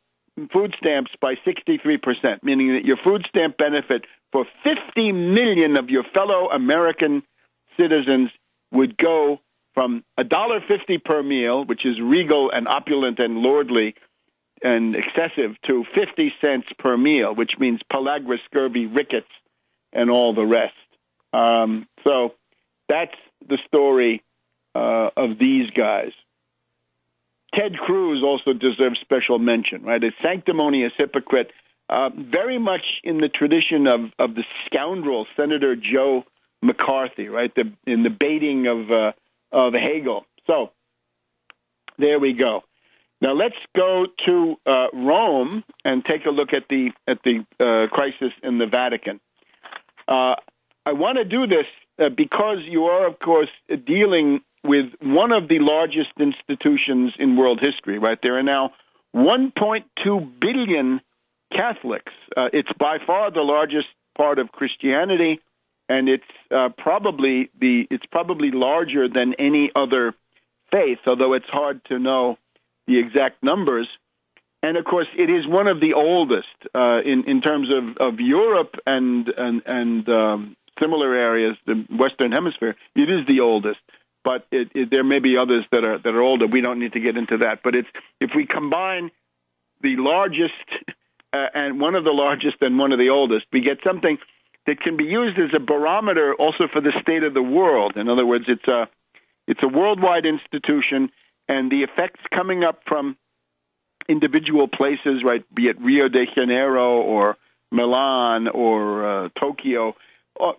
food stamps by 63%, meaning that your food stamp benefit for 50 million of your fellow American citizens would go from $1.50 per meal, which is regal and opulent and lordly and excessive, to 50 cents per meal, which means pellagra, scurvy, rickets, and all the rest. So that's the story of these guys. Ted Cruz also deserves special mention, right? A sanctimonious hypocrite, very much in the tradition of the scoundrel Senator Joe McCarthy, right? In the baiting of Hegel. So there we go. Now let's go to Rome and take a look at the crisis in the Vatican. I want to do this because you are, of course, dealing with one of the largest institutions in world history, right? There are now 1.2 billion Catholics. It's by far the largest part of Christianity, and it's probably larger than any other faith, although it's hard to know the exact numbers. And of course, it is one of the oldest in terms of Europe and similar areas, the Western Hemisphere. It is the oldest. But there may be others that are older. We don't need to get into that. But if we combine the largest and one of the largest and one of the oldest, we get something that can be used as a barometer also for the state of the world. In other words, it's a worldwide institution, and the effects coming up from individual places, right? Be it Rio de Janeiro or Milan or Tokyo.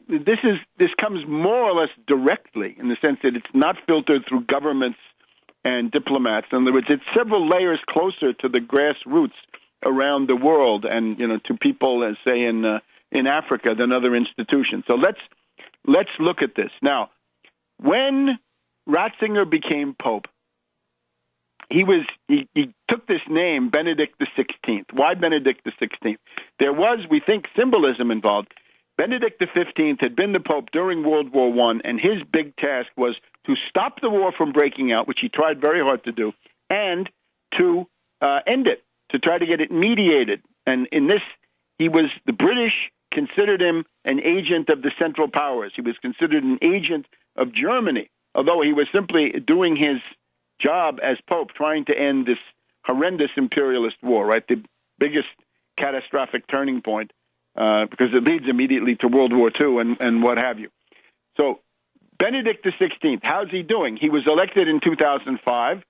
This comes more or less directly in the sense that it's not filtered through governments and diplomats. In other words, it's several layers closer to the grassroots around the world and to people, as say in Africa, than other institutions. So let's look at this now. When Ratzinger became Pope, he took this name, Benedict XVI. Why Benedict XVI? There was, we think, symbolism involved. Benedict XV had been the Pope during World War I, and his big task was to stop the war from breaking out, which he tried very hard to do, and to end it, to try to get it mediated. And in this, the British considered him an agent of the Central Powers. He was considered an agent of Germany, although he was simply doing his job as Pope, trying to end this horrendous imperialist war, right? The biggest catastrophic turning point, because it leads immediately to World War II and what have you. So Benedict XVI, how's he doing? He was elected in 2005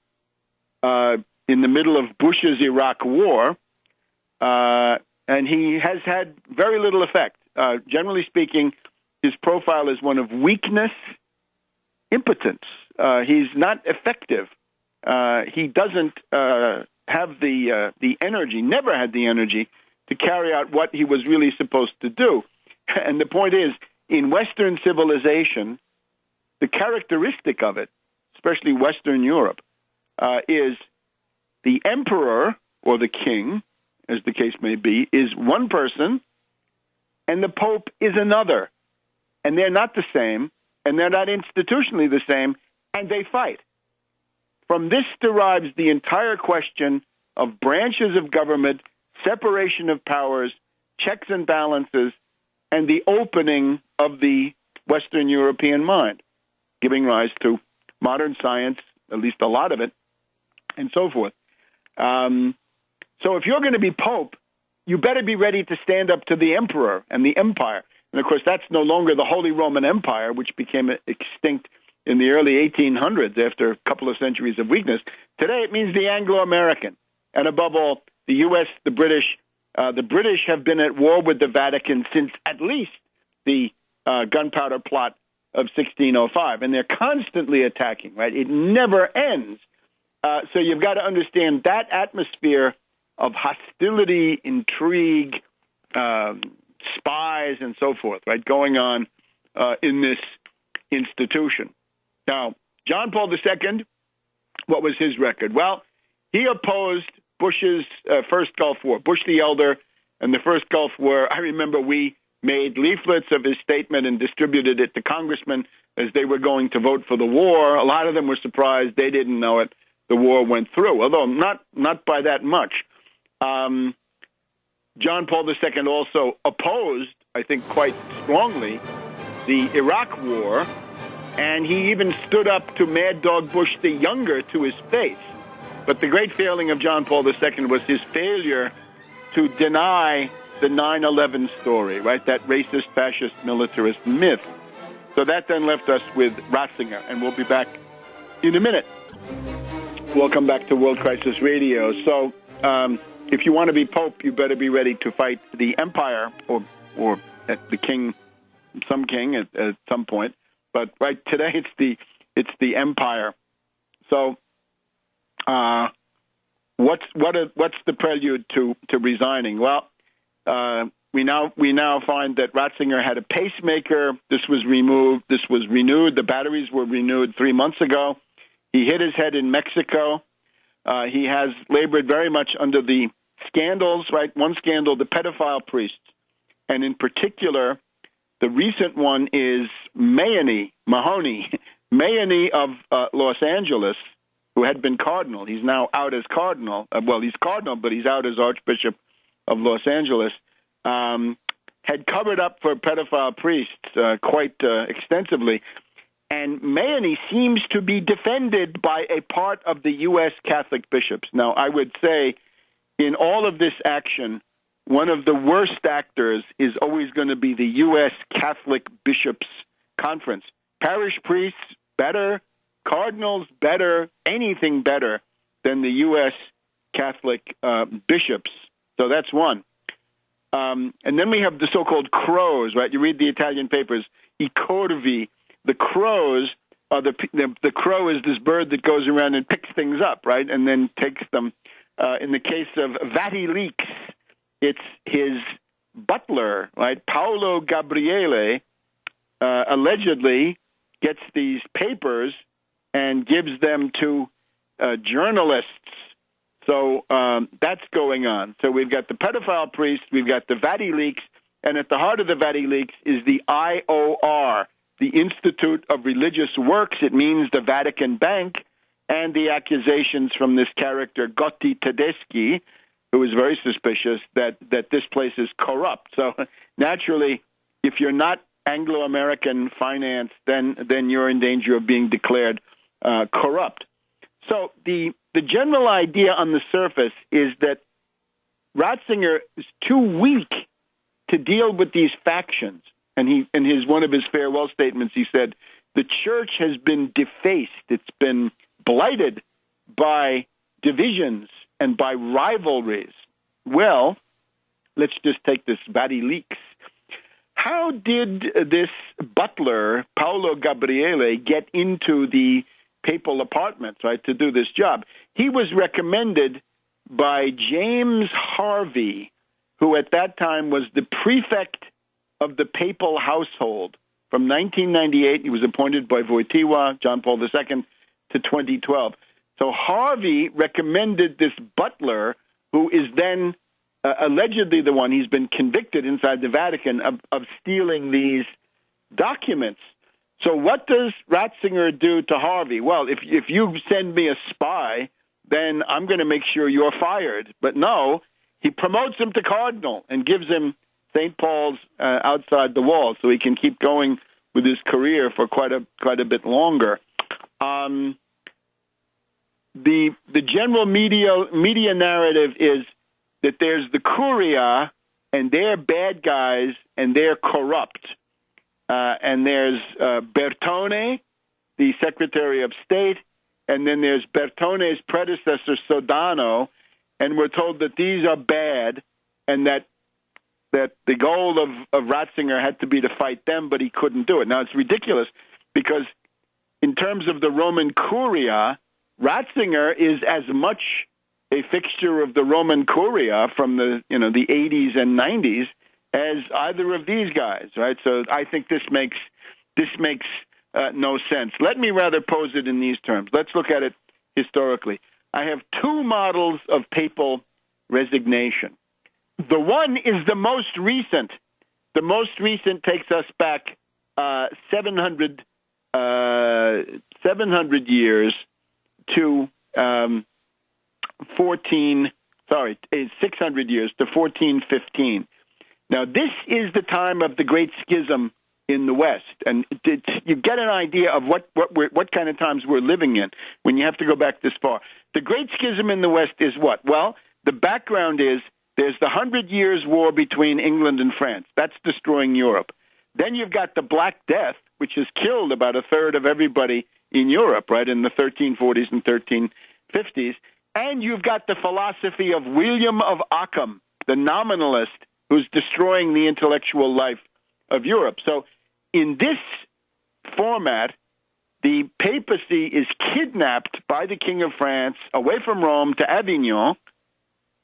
in the middle of Bush's Iraq war, and he has had very little effect. Generally speaking, his profile is one of weakness, impotence. He's not effective. He doesn't have the energy, never had the energy to carry out what he was really supposed to do. And the point is, in Western civilization, the characteristic of it, especially Western Europe, is the emperor or the king, as the case may be, is one person, and the Pope is another. And they're not the same, and they're not institutionally the same, and they fight. From this derives the entire question of branches of government, separation of powers, checks and balances, and the opening of the Western European mind, giving rise to modern science, at least a lot of it, and so forth. So if you're going to be Pope, you better be ready to stand up to the emperor and the empire. And, of course, that's no longer the Holy Roman Empire, which became extinct in the early 1800s after a couple of centuries of weakness. Today it means the Anglo-American. And above all, the U.S., the British. The British have been at war with the Vatican since at least the gunpowder plot of 1605. And they're constantly attacking, right? It never ends. So you've got to understand that atmosphere of hostility, intrigue, spies, and so forth, right, going on in this institution. Now, John Paul II, what was his record? Well, he opposed Bush's first Gulf War, Bush the Elder, and the first Gulf War. I remember we made leaflets of his statement and distributed it to congressmen as they were going to vote for the war. A lot of them were surprised. They didn't know it. The war went through, although not by that much. John Paul II also opposed, I think quite strongly, the Iraq War, and he even stood up to Mad Dog Bush the Younger to his face. But the great failing of John Paul II was his failure to deny the 9/11 story, right, that racist, fascist, militarist myth. So that then left us with Ratzinger, and we'll be back in a minute. Welcome back to World Crisis Radio. So if you want to be Pope, you better be ready to fight the empire or the king, some king at some point. But right today, it's the empire. So what's the prelude to resigning? Well, we now find that Ratzinger had a pacemaker. This was removed. This was renewed. The batteries were renewed 3 months ago. He hit his head in Mexico. He has labored very much under the scandals, right? One scandal, the pedophile priests. And in particular, the recent one is Mahoney of Los Angeles, who had been cardinal. He's now out as cardinal. Well, he's cardinal, but he's out as Archbishop of Los Angeles. Had covered up for pedophile priests quite extensively. And Mahoney seems to be defended by a part of the U.S. Catholic bishops. Now, I would say in all of this action, one of the worst actors is always going to be the U.S. Catholic Bishops' Conference. Parish priests, better. Cardinals, better. Anything better than the U.S. Catholic bishops. So that's one. And then we have the so-called crows, right? You read the Italian papers, I corvi. The crows are the crow is this bird that goes around and picks things up, right, and then takes them. In the case of Vatileaks, it's his butler, right, Paolo Gabriele, allegedly gets these papers and gives them to journalists. So that's going on. So we've got the pedophile priest, we've got the Vatileaks, And at the heart of the WikiLeaks is the IOR, the Institute of Religious Works. It means the Vatican Bank, and the accusations from this character, Gotti Tedeschi, who is very suspicious that this place is corrupt. So naturally, if you're not Anglo-American financed, then you're in danger of being declared corrupt. So the general idea on the surface is that Ratzinger is too weak to deal with these factions. And in one of his farewell statements, he said, the church has been defaced. It's been blighted by divisions and by rivalries. Well, let's just take this WikiLeaks. How did this butler, Paolo Gabriele, get into the papal apartments, right, to do this job? He was recommended by James Harvey, who at that time was the prefect of the papal household. From 1998, he was appointed by Wojtyła, John Paul II, to 2012. So Harvey recommended this butler, who is then allegedly the one, he's been convicted inside the Vatican of stealing these documents. So what does Ratzinger do to Harvey? Well, if you send me a spy, then I'm going to make sure you're fired. But no, he promotes him to cardinal and gives him St. Paul's outside the wall, so he can keep going with his career for quite a bit longer. The general media narrative is that there's the Curia, and they're bad guys, and they're corrupt. And there's Bertone, the Secretary of State, and then there's Bertone's predecessor, Sodano, and we're told that these are bad, and that the goal of Ratzinger had to be to fight them, but he couldn't do it. Now, it's ridiculous, because in terms of the Roman Curia, Ratzinger is as much a fixture of the Roman Curia from the 80s and 90s as either of these guys, right? So I think this makes no sense. Let me rather pose it in these terms. Let's look at it historically. I have two models of papal resignation. The one is the most recent. The most recent takes us back 700 years to 600 years to 1415. Now, this is the time of the Great Schism in the West, and you get an idea of what kind of times we're living in when you have to go back this far. The Great Schism in the West is what? Well, the background is there's the 100 Years' War between England and France. That's destroying Europe. Then you've got the Black Death, which has killed about a third of everybody in Europe, right, in the 1340s and 1350s. And you've got the philosophy of William of Ockham, the nominalist, who's destroying the intellectual life of Europe. So in this format, the papacy is kidnapped by the King of France away from Rome to Avignon,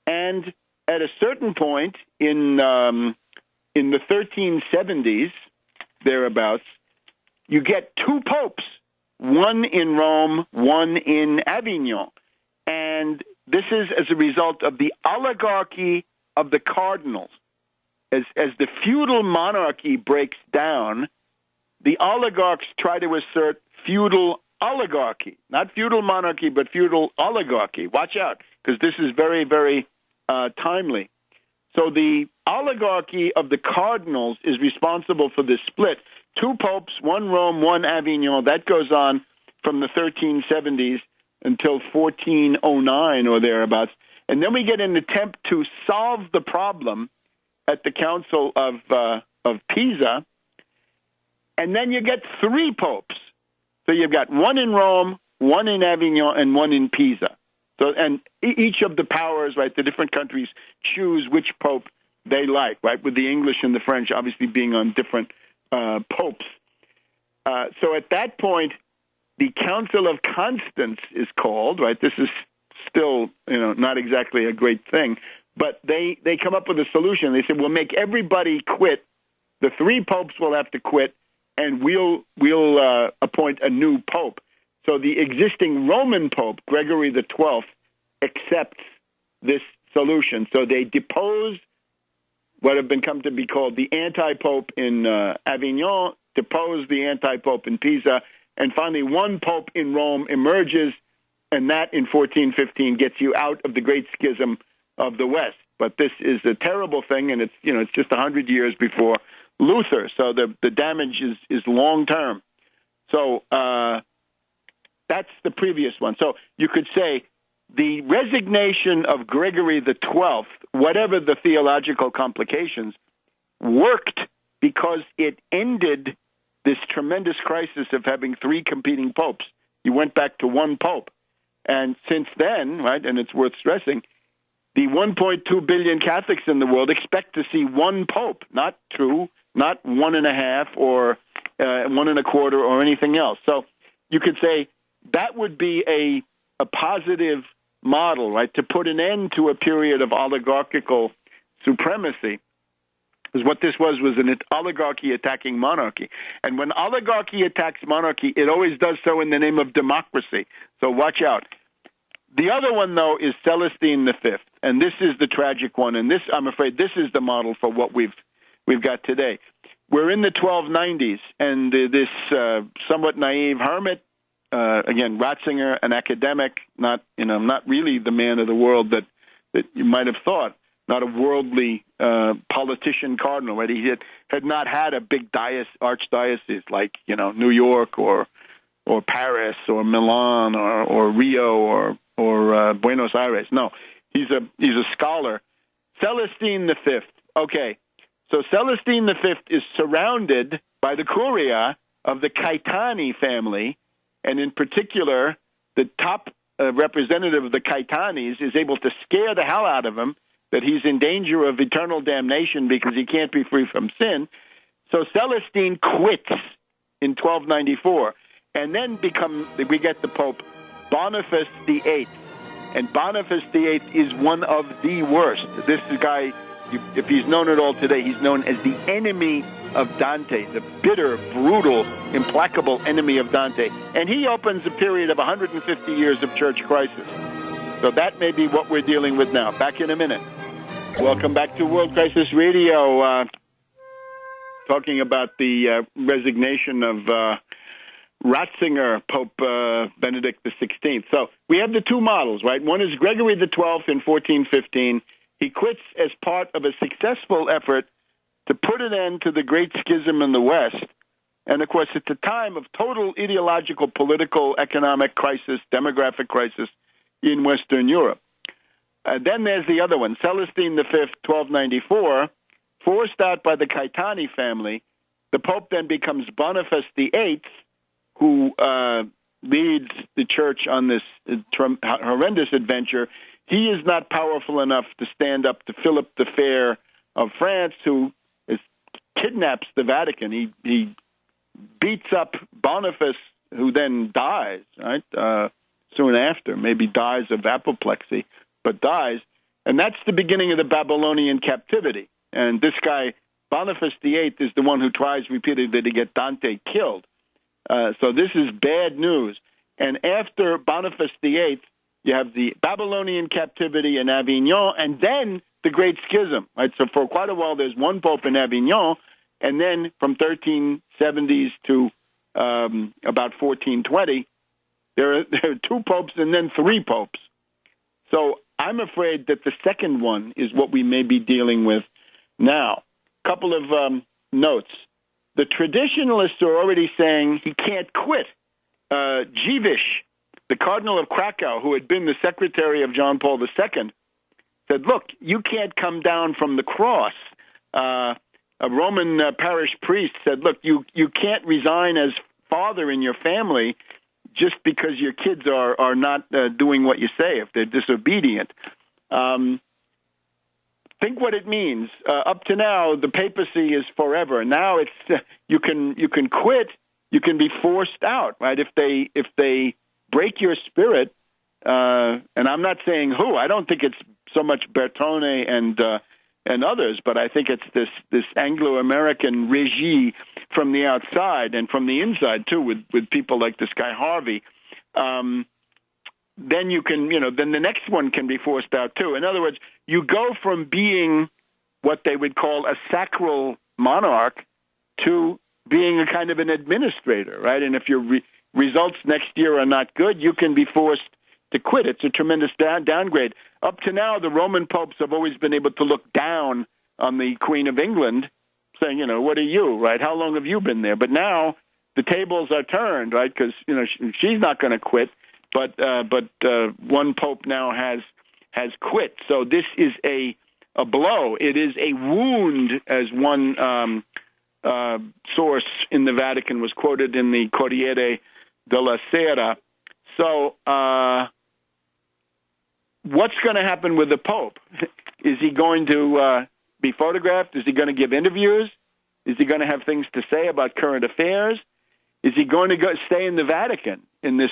and at a certain point in the 1370s, thereabouts, you get two popes, one in Rome, one in Avignon. And this is as a result of the oligarchy of the cardinals. As the feudal monarchy breaks down, the oligarchs try to assert feudal oligarchy. Not feudal monarchy, but feudal oligarchy. Watch out, because this is very, very timely. So the oligarchy of the cardinals is responsible for this split. Two popes, one Rome, one Avignon. That goes on from the 1370s until 1409 or thereabouts. And then we get an attempt to solve the problem at the Council of Pisa, and then you get three popes. So you've got one in Rome, one in Avignon, and one in Pisa. So, and each of the powers, right, the different countries choose which pope they like, right, with the English and the French obviously being on different popes. So at that point, the Council of Constance is called, right? This is still, not exactly a great thing, but they come up with a solution. They said, we'll make everybody quit. The three popes will have to quit, and we'll appoint a new pope. So the existing Roman Pope, Gregory XII, accepts this solution. So they depose what have come to be called the anti-pope in Avignon, deposed the anti-pope in Pisa, and finally one pope in Rome emerges, and that in 1415 gets you out of the great schism of the West. But this is a terrible thing, and it's just 100 years before Luther, so the damage is long term. So that's the previous one. So you could say the resignation of Gregory the XII, whatever the theological complications, worked because it ended this tremendous crisis of having three competing popes. You went back to one pope. And since then, right, and it's worth stressing, the 1.2 billion Catholics in the world expect to see one pope, not two, not 1.5 or 1.25 or anything else. So you could say that would be a positive model, right, to put an end to a period of oligarchical supremacy. Because what this was an oligarchy attacking monarchy. And when oligarchy attacks monarchy, it always does so in the name of democracy. So watch out. The other one, though, is Celestine V, and this is the tragic one. And this, I'm afraid, this is the model for what we've got today. We're in the 1290s, and this somewhat naive hermit, again, Ratzinger, an academic, not really the man of the world that you might have thought, not a worldly politician cardinal, right? He had not had a big archdiocese like New York or Paris or Milan or Rio or Buenos Aires. No, he's a scholar. Celestine V. Okay, so Celestine V is surrounded by the curia of the Caetani family, and in particular, the top representative of the Caetanis is able to scare the hell out of him that he's in danger of eternal damnation because he can't be free from sin. So Celestine quits in 1294, and then we get the Pope Boniface VIII. And Boniface VIII is one of the worst. This guy, if he's known at all today, he's known as the enemy of Dante, the bitter, brutal, implacable enemy of Dante. And he opens a period of 150 years of church crisis. So that may be what we're dealing with now. Back in a minute. Welcome back to World Crisis Radio. Talking about the resignation of Ratzinger, Pope Benedict XVI. So we have the two models, right? One is Gregory XII in 1415. He quits as part of a successful effort to put an end to the Great Schism in the West. And, of course, it's a time of total ideological, political, economic crisis, demographic crisis in Western Europe. Then there's the other one, Celestine V, 1294, forced out by the Caetani family. The Pope then becomes Boniface VIII, who leads the church on this horrendous adventure. He is not powerful enough to stand up to Philip the Fair of France, who kidnaps the Vatican. He beats up Boniface, who then dies, right, soon after, maybe dies of apoplexy, but dies. And that's the beginning of the Babylonian captivity. And this guy, Boniface VIII, is the one who tries repeatedly to get Dante killed. So this is bad news. And after Boniface VIII, you have the Babylonian captivity in Avignon, and then the Great Schism. Right? So for quite a while, there's one pope in Avignon, and then from 1370s to about 1420, there are two popes and then three popes. So I'm afraid that the second one is what we may be dealing with now. Couple of notes. The traditionalists are already saying he can't quit. Dziwisz, the Cardinal of Krakow, who had been the secretary of John Paul II, said, look, you can't come down from the cross. A Roman parish priest said, look, you can't resign as father in your family just because your kids are not doing what you say, if they're disobedient. Think what it means. Up to now, the papacy is forever. Now it's you can quit. You can be forced out, right? If they break your spirit, and I'm not saying who. I don't think it's so much Bertone and others, but I think it's this Anglo-American regime from the outside and from the inside too, with people like this guy Harvey. Then you can, then the next one can be forced out too. In other words, you go from being what they would call a sacral monarch to being a kind of an administrator, right? And if your results next year are not good, you can be forced to quit. It's a tremendous downgrade. Up to now, the Roman popes have always been able to look down on the Queen of England, saying, what are you, right? How long have you been there? But now the tables are turned, right? Because she's not going to quit, but one pope now has quit. So this is a blow. It is a wound, as one source in the Vatican was quoted in the Corriere della Sera. So what's going to happen with the Pope? Is he going to be photographed? Is he going to give interviews? Is he going to have things to say about current affairs? Is he going to stay in the Vatican, in this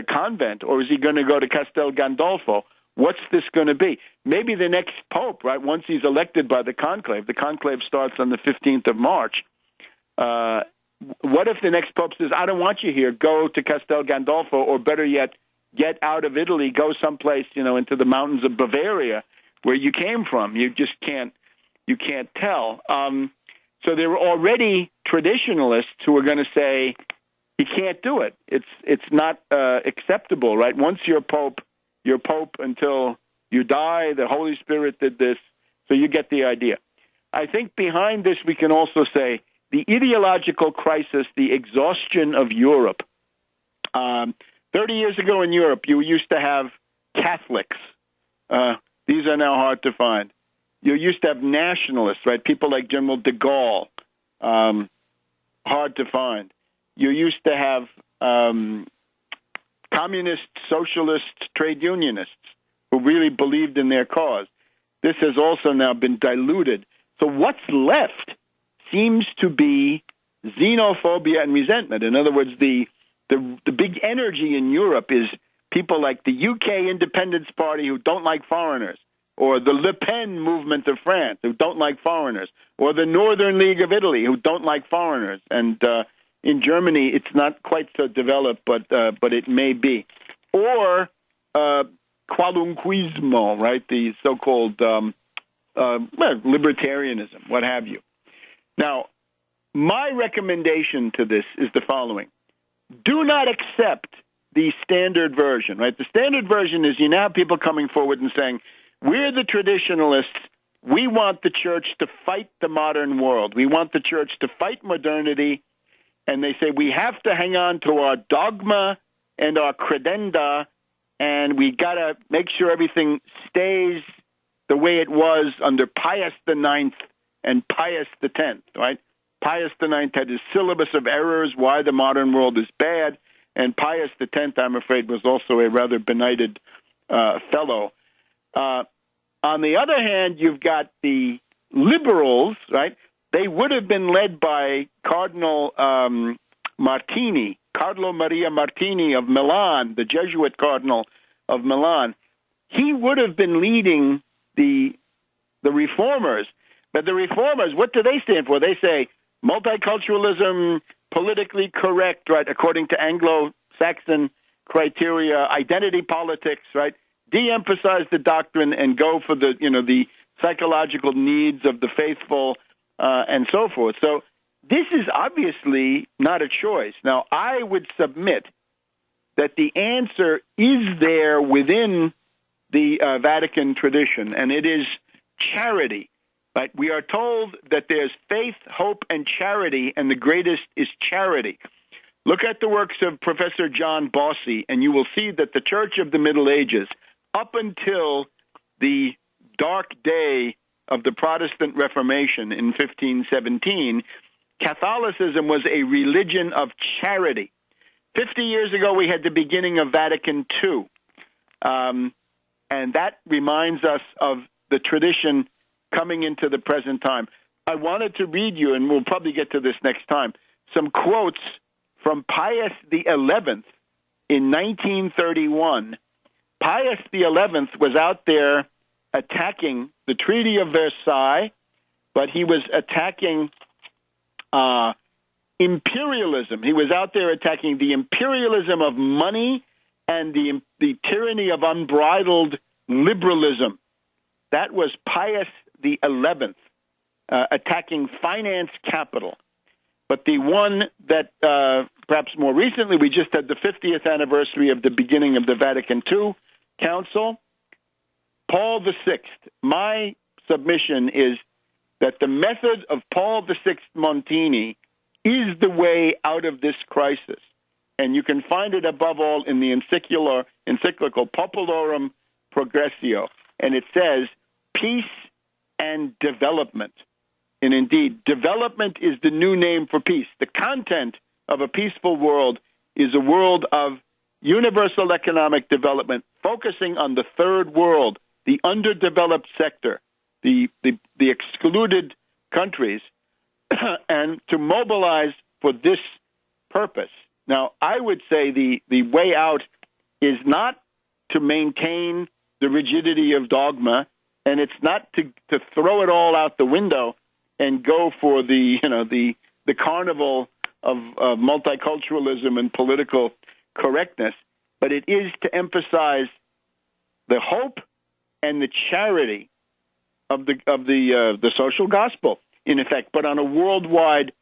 convent, or is he going to go to Castel Gandolfo? What's this going to be? Maybe the next Pope, right, once he's elected by the conclave starts on the 15th of March. What if the next Pope says, I don't want you here, go to Castel Gandolfo, or better yet, get out of Italy, go someplace, into the mountains of Bavaria where you came from. You just can't tell. So there were already traditionalists who are going to say, he can't do it. It's not acceptable, right? Once you're Pope until you die. The Holy Spirit did this. So you get the idea. I think behind this we can also say the ideological crisis, the exhaustion of Europe. 30 years ago in Europe, you used to have Catholics. These are now hard to find. You used to have nationalists, right? People like General de Gaulle, hard to find. You used to have communists, socialists, trade unionists who really believed in their cause. This has also now been diluted. So what's left seems to be xenophobia and resentment. In other words, the big energy in Europe is people like the UK Independence Party who don't like foreigners, or the Le Pen movement of France who don't like foreigners, or the Northern League of Italy who don't like foreigners. And in Germany, it's not quite so developed, but it may be. Or qualunquismo, right? The so-called libertarianism, what have you. Now, my recommendation to this is the following. Do not accept the standard version, right? The standard version is you now have people coming forward and saying, we're the traditionalists. We want the church to fight the modern world. We want the church to fight modernity. And they say we have to hang on to our dogma and our credenda, and we got to make sure everything stays the way it was under Pius IX and Pius X, right? Pius IX had his syllabus of errors, why the modern world is bad, and Pius X, I'm afraid, was also a rather benighted fellow. On the other hand, you've got the liberals, right? They would have been led by Cardinal Martini, Carlo Maria Martini of Milan, the Jesuit cardinal of Milan. He would have been leading the reformers. But the reformers, what do they stand for? They say multiculturalism, politically correct, right, according to Anglo-Saxon criteria, identity politics, right? De-emphasize the doctrine and go for the psychological needs of the faithful and so forth. So this is obviously not a choice. Now, I would submit that the answer is there within the Vatican tradition, and it is charity. Right? We are told that there's faith, hope, and charity, and the greatest is charity. Look at the works of Professor John Bossy, and you will see that the Church of the Middle Ages, up until the dark day of the Protestant Reformation in 1517, Catholicism was a religion of charity. 50 years ago, we had the beginning of Vatican II, and that reminds us of the tradition coming into the present time. I wanted to read you, and we'll probably get to this next time, some quotes from Pius XI in 1931. Pius XI was out there attacking the Treaty of Versailles, but he was attacking imperialism. He was out there attacking the imperialism of money and the tyranny of unbridled liberalism. That was Pius XI. attacking finance capital. But the one that perhaps more recently, we just had the 50th anniversary of the beginning of the Vatican II Council. Paul VI. My submission is that the method of Paul VI Montini is the way out of this crisis. And you can find it above all in the encyclical Populorum Progressio. And it says, peace and development. And indeed, development is the new name for peace. The content of a peaceful world is a world of universal economic development, focusing on the third world, the underdeveloped sector, the excluded countries, and to mobilize for this purpose. Now, I would say the way out is not to maintain the rigidity of dogma, and it's not to throw it all out the window and go for the carnival of multiculturalism and political correctness, but it is to emphasize the hope and the charity of the social gospel, in effect, but on a worldwide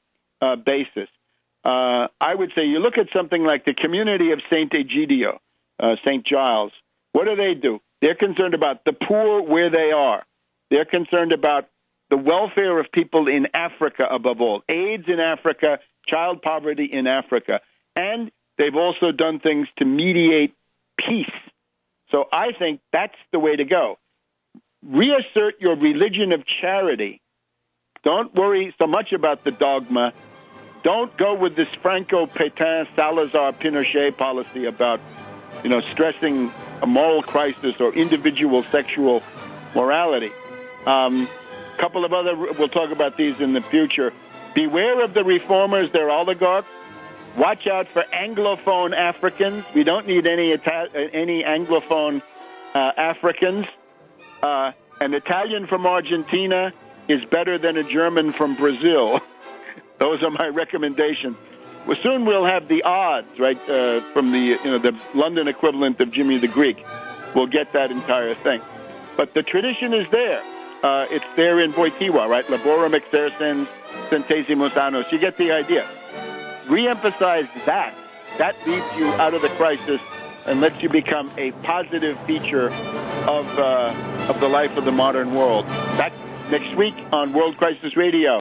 basis. I would say you look at something like the community of Saint Egidio, St. Giles. What do? They're concerned about the poor where they are. They're concerned about the welfare of people in Africa, above all. AIDS in Africa, child poverty in Africa. And they've also done things to mediate peace. So I think that's the way to go. Reassert your religion of charity. Don't worry so much about the dogma. Don't go with this Franco-Pétain, Salazar, Pinochet policy about, stressing a moral crisis or individual sexual morality. Couple of other, we'll talk about these in the future. Beware of the reformers, they're oligarchs. Watch out for Anglophone Africans. We don't need any Anglophone Africans. An Italian from Argentina is better than a German from Brazil. Those are my recommendations. Well, soon we'll have the odds, right, from the London equivalent of Jimmy the Greek. We'll get that entire thing. But the tradition is there. It's there in Wojtyła, right? Laborum exercens centesimus annus. You get the idea. Re-emphasize that. That leads you out of the crisis and lets you become a positive feature of the life of the modern world. Back next week on World Crisis Radio.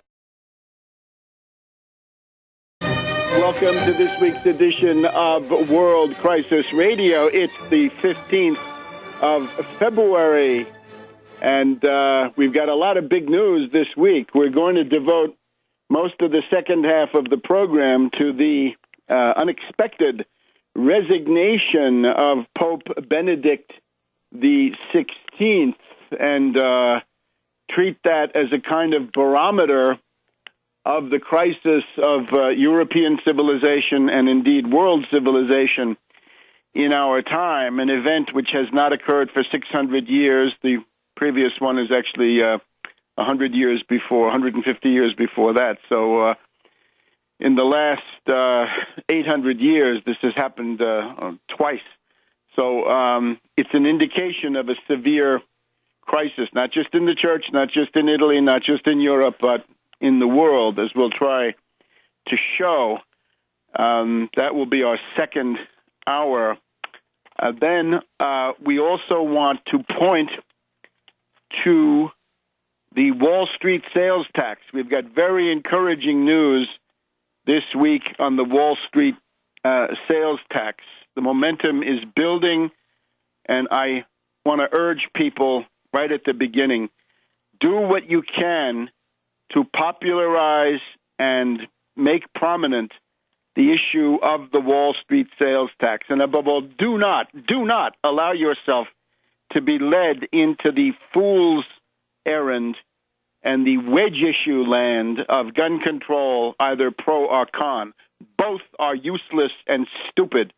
Welcome to this week's edition of World Crisis Radio. It's the 15th of February, and we've got a lot of big news this week. We're going to devote most of the second half of the program to the unexpected resignation of Pope Benedict the 16th, and treat that as a kind of barometer of the crisis of European civilization and indeed world civilization in our time, an event which has not occurred for 600 years. The previous one is actually 100 years before, 150 years before that. So in the last 800 years, this has happened twice. So it's an indication of a severe crisis, not just in the church, not just in Italy, not just in Europe, but in the world, as we'll try to show. That will be our second hour. Then we also want to point to the Wall Street sales tax. We've got very encouraging news this week on the Wall Street sales tax. The momentum is building, and I want to urge people right at the beginning, do what you can to popularize and make prominent the issue of the Wall Street sales tax. And above all, do not allow yourself to be led into the fool's errand and the wedge issue land of gun control, either pro or con. Both are useless and stupid.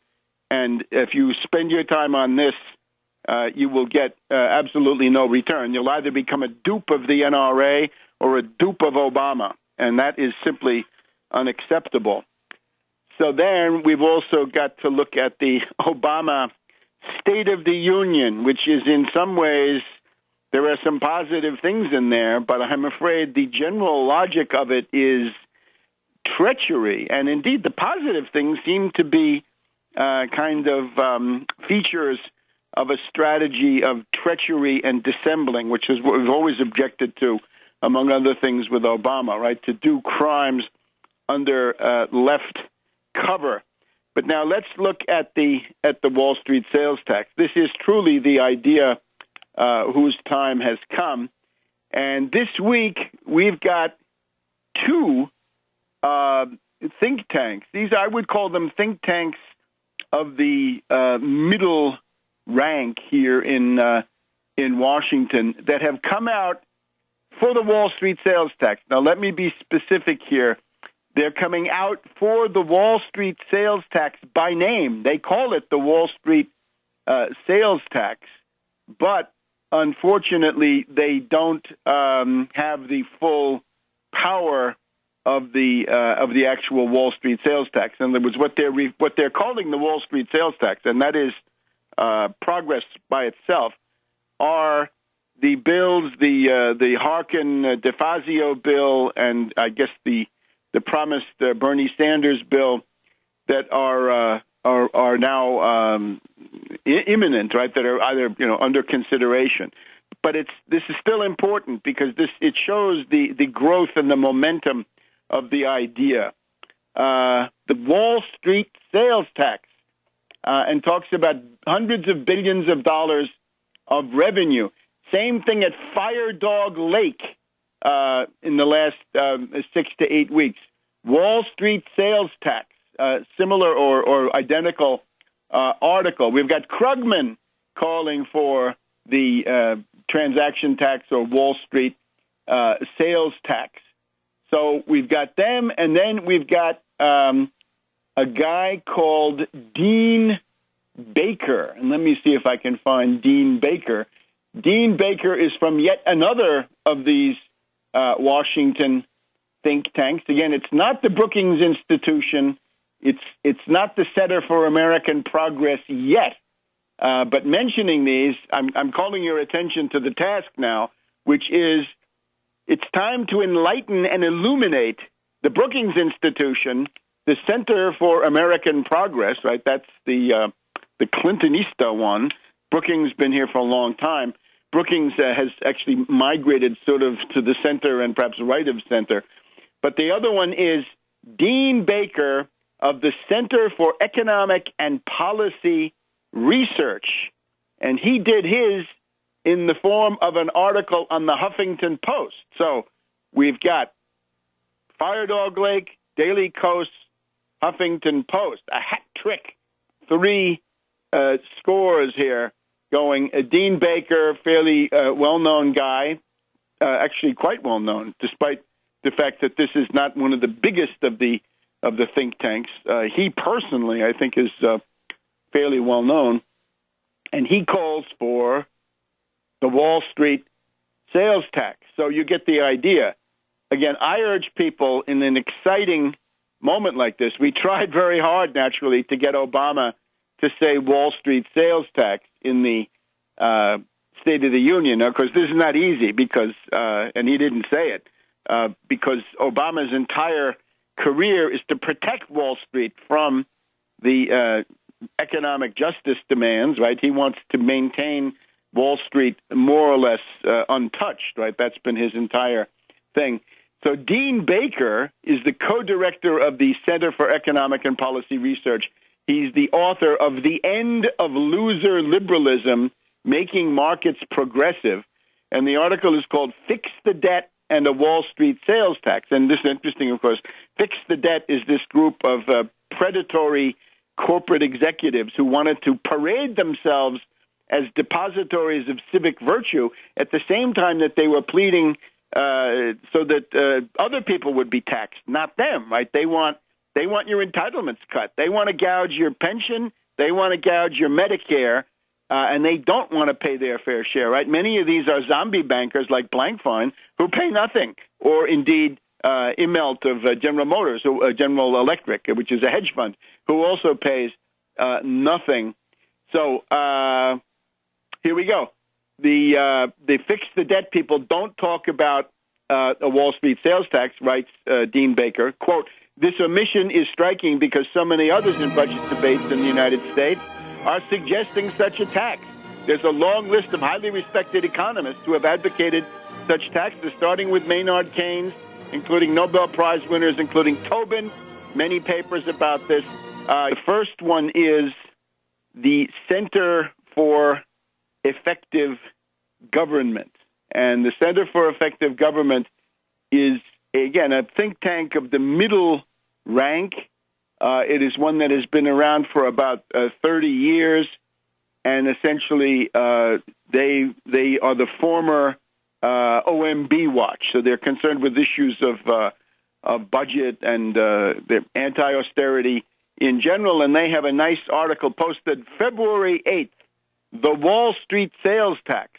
And if you spend your time on this, you will get absolutely no return. You'll either become a dupe of the NRA or a dupe of Obama, and that is simply unacceptable. So then we've also got to look at the Obama State of the Union, which is in some ways there are some positive things in there, but I'm afraid the general logic of it is treachery. And indeed, the positive things seem to be features of a strategy of treachery and dissembling, which is what we've always objected to, among other things, with Obama, right? To do crimes under left cover. But now let's look at the Wall Street sales tax. This is truly the idea whose time has come. And this week we've got two think tanks. These, I would call them think tanks of the middle rank here in Washington, that have come out for the Wall Street sales tax. Now, let me be specific here. They're coming out for the Wall Street sales tax by name. They call it the Wall Street sales tax, but unfortunately, they don't have the full power of the actual Wall Street sales tax. In other words, what they're calling the Wall Street sales tax, and that is progress by itself, are the bills, the Harkin DeFazio bill, and I guess the promised Bernie Sanders bill that are now imminent, right? That are either under consideration. But this is still important because it shows the growth and the momentum of the idea. The Wall Street sales tax, and talks about hundreds of billions of dollars of revenue. Same thing at Fire Dog Lake in the last 6 to 8 weeks. Wall Street sales tax, similar or identical article. We've got Krugman calling for the transaction tax or Wall Street sales tax. So we've got them, and then we've got a guy called Dean Baker. And let me see if I can find Dean Baker. Dean Baker is from yet another of these Washington think tanks. Again, it's not the Brookings Institution. It's not the Center for American Progress yet. But mentioning these, I'm calling your attention to the task now, which is it's time to enlighten and illuminate the Brookings Institution, the Center for American Progress, right? That's the Clintonista one. Brookings been here for a long time. Brookings has actually migrated sort of to the center and perhaps right of center. But the other one is Dean Baker of the Center for Economic and Policy Research. And he did his in the form of an article on the Huffington Post. So we've got Fire Dog Lake, Daily Kos, Huffington Post, a hat trick, 3 scores here going. Dean Baker, fairly well-known guy, actually quite well-known, despite the fact that this is not one of the biggest of the think tanks. He personally, I think, is fairly well-known, and he calls for the Wall Street sales tax. So you get the idea. Again, I urge people in an exciting moment like this. We tried very hard, naturally, to get Obama to say Wall Street sales tax in the State of the Union. Of course, this is not easy because, and he didn't say it, because Obama's entire career is to protect Wall Street from the economic justice demands, right? He wants to maintain Wall Street more or less untouched, right? That's been his entire thing. So Dean Baker is the co-director of the Center for Economic and Policy Research. He's the author of The End of Loser Liberalism, Making Markets Progressive. And the article is called Fix the Debt and a Wall Street Sales Tax. And this is interesting, of course. Fix the Debt is this group of predatory corporate executives who wanted to parade themselves as depositories of civic virtue at the same time that they were pleading so that other people would be taxed, not them, right? They want your entitlements cut. They want to gouge your pension. They want to gouge your Medicare, and they don't want to pay their fair share, right? Many of these are zombie bankers like Blankfein who pay nothing, or indeed Immelt of General Motors, General Electric, which is a hedge fund, who also pays nothing. So here we go. the fix the debt people don't talk about a Wall Street sales tax, writes Dean Baker. Quote, this omission is striking because so many others in budget debates in the United States are suggesting such a tax. There's a long list of highly respected economists who have advocated such taxes, starting with Maynard Keynes, including Nobel Prize winners, including Tobin, many papers about this. The first one is the Center for Effective Government. And the Center for Effective Government is, again, a think tank of the middle rank. It is one that has been around for about 30 years, and essentially they are the former OMB watch. So they're concerned with issues of budget and the anti-austerity in general, and they have a nice article posted February 8th, the Wall Street sales tax.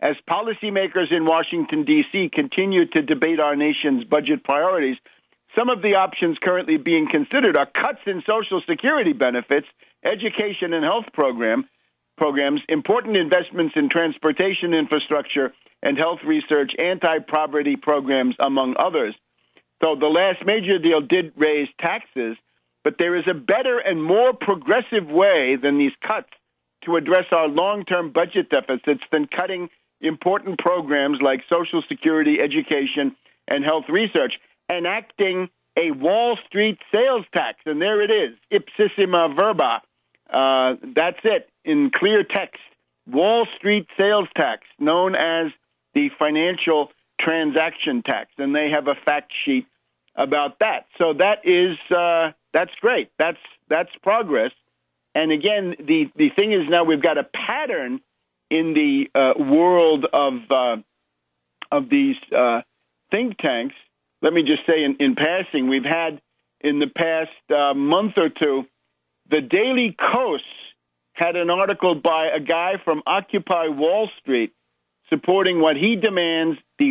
As policymakers in Washington, D.C. continue to debate our nation's budget priorities, some of the options currently being considered are cuts in Social Security benefits, education and health programs, important investments in transportation infrastructure and health research, anti-poverty programs, among others. So the last major deal did raise taxes, but there is a better and more progressive way than these cuts to address our long-term budget deficits than cutting important programs like Social Security, education, and health research, enacting a Wall Street sales tax. And there it is, ipsissima verba. That's it, in clear text. Wall Street sales tax, known as the financial transaction tax. And they have a fact sheet about that. So that is, that's great. That's progress. And again, the thing is now we've got a pattern in the world of these think tanks. Let me just say in passing, we've had in the past month or two, the Daily Kos had an article by a guy from Occupy Wall Street supporting what he demands the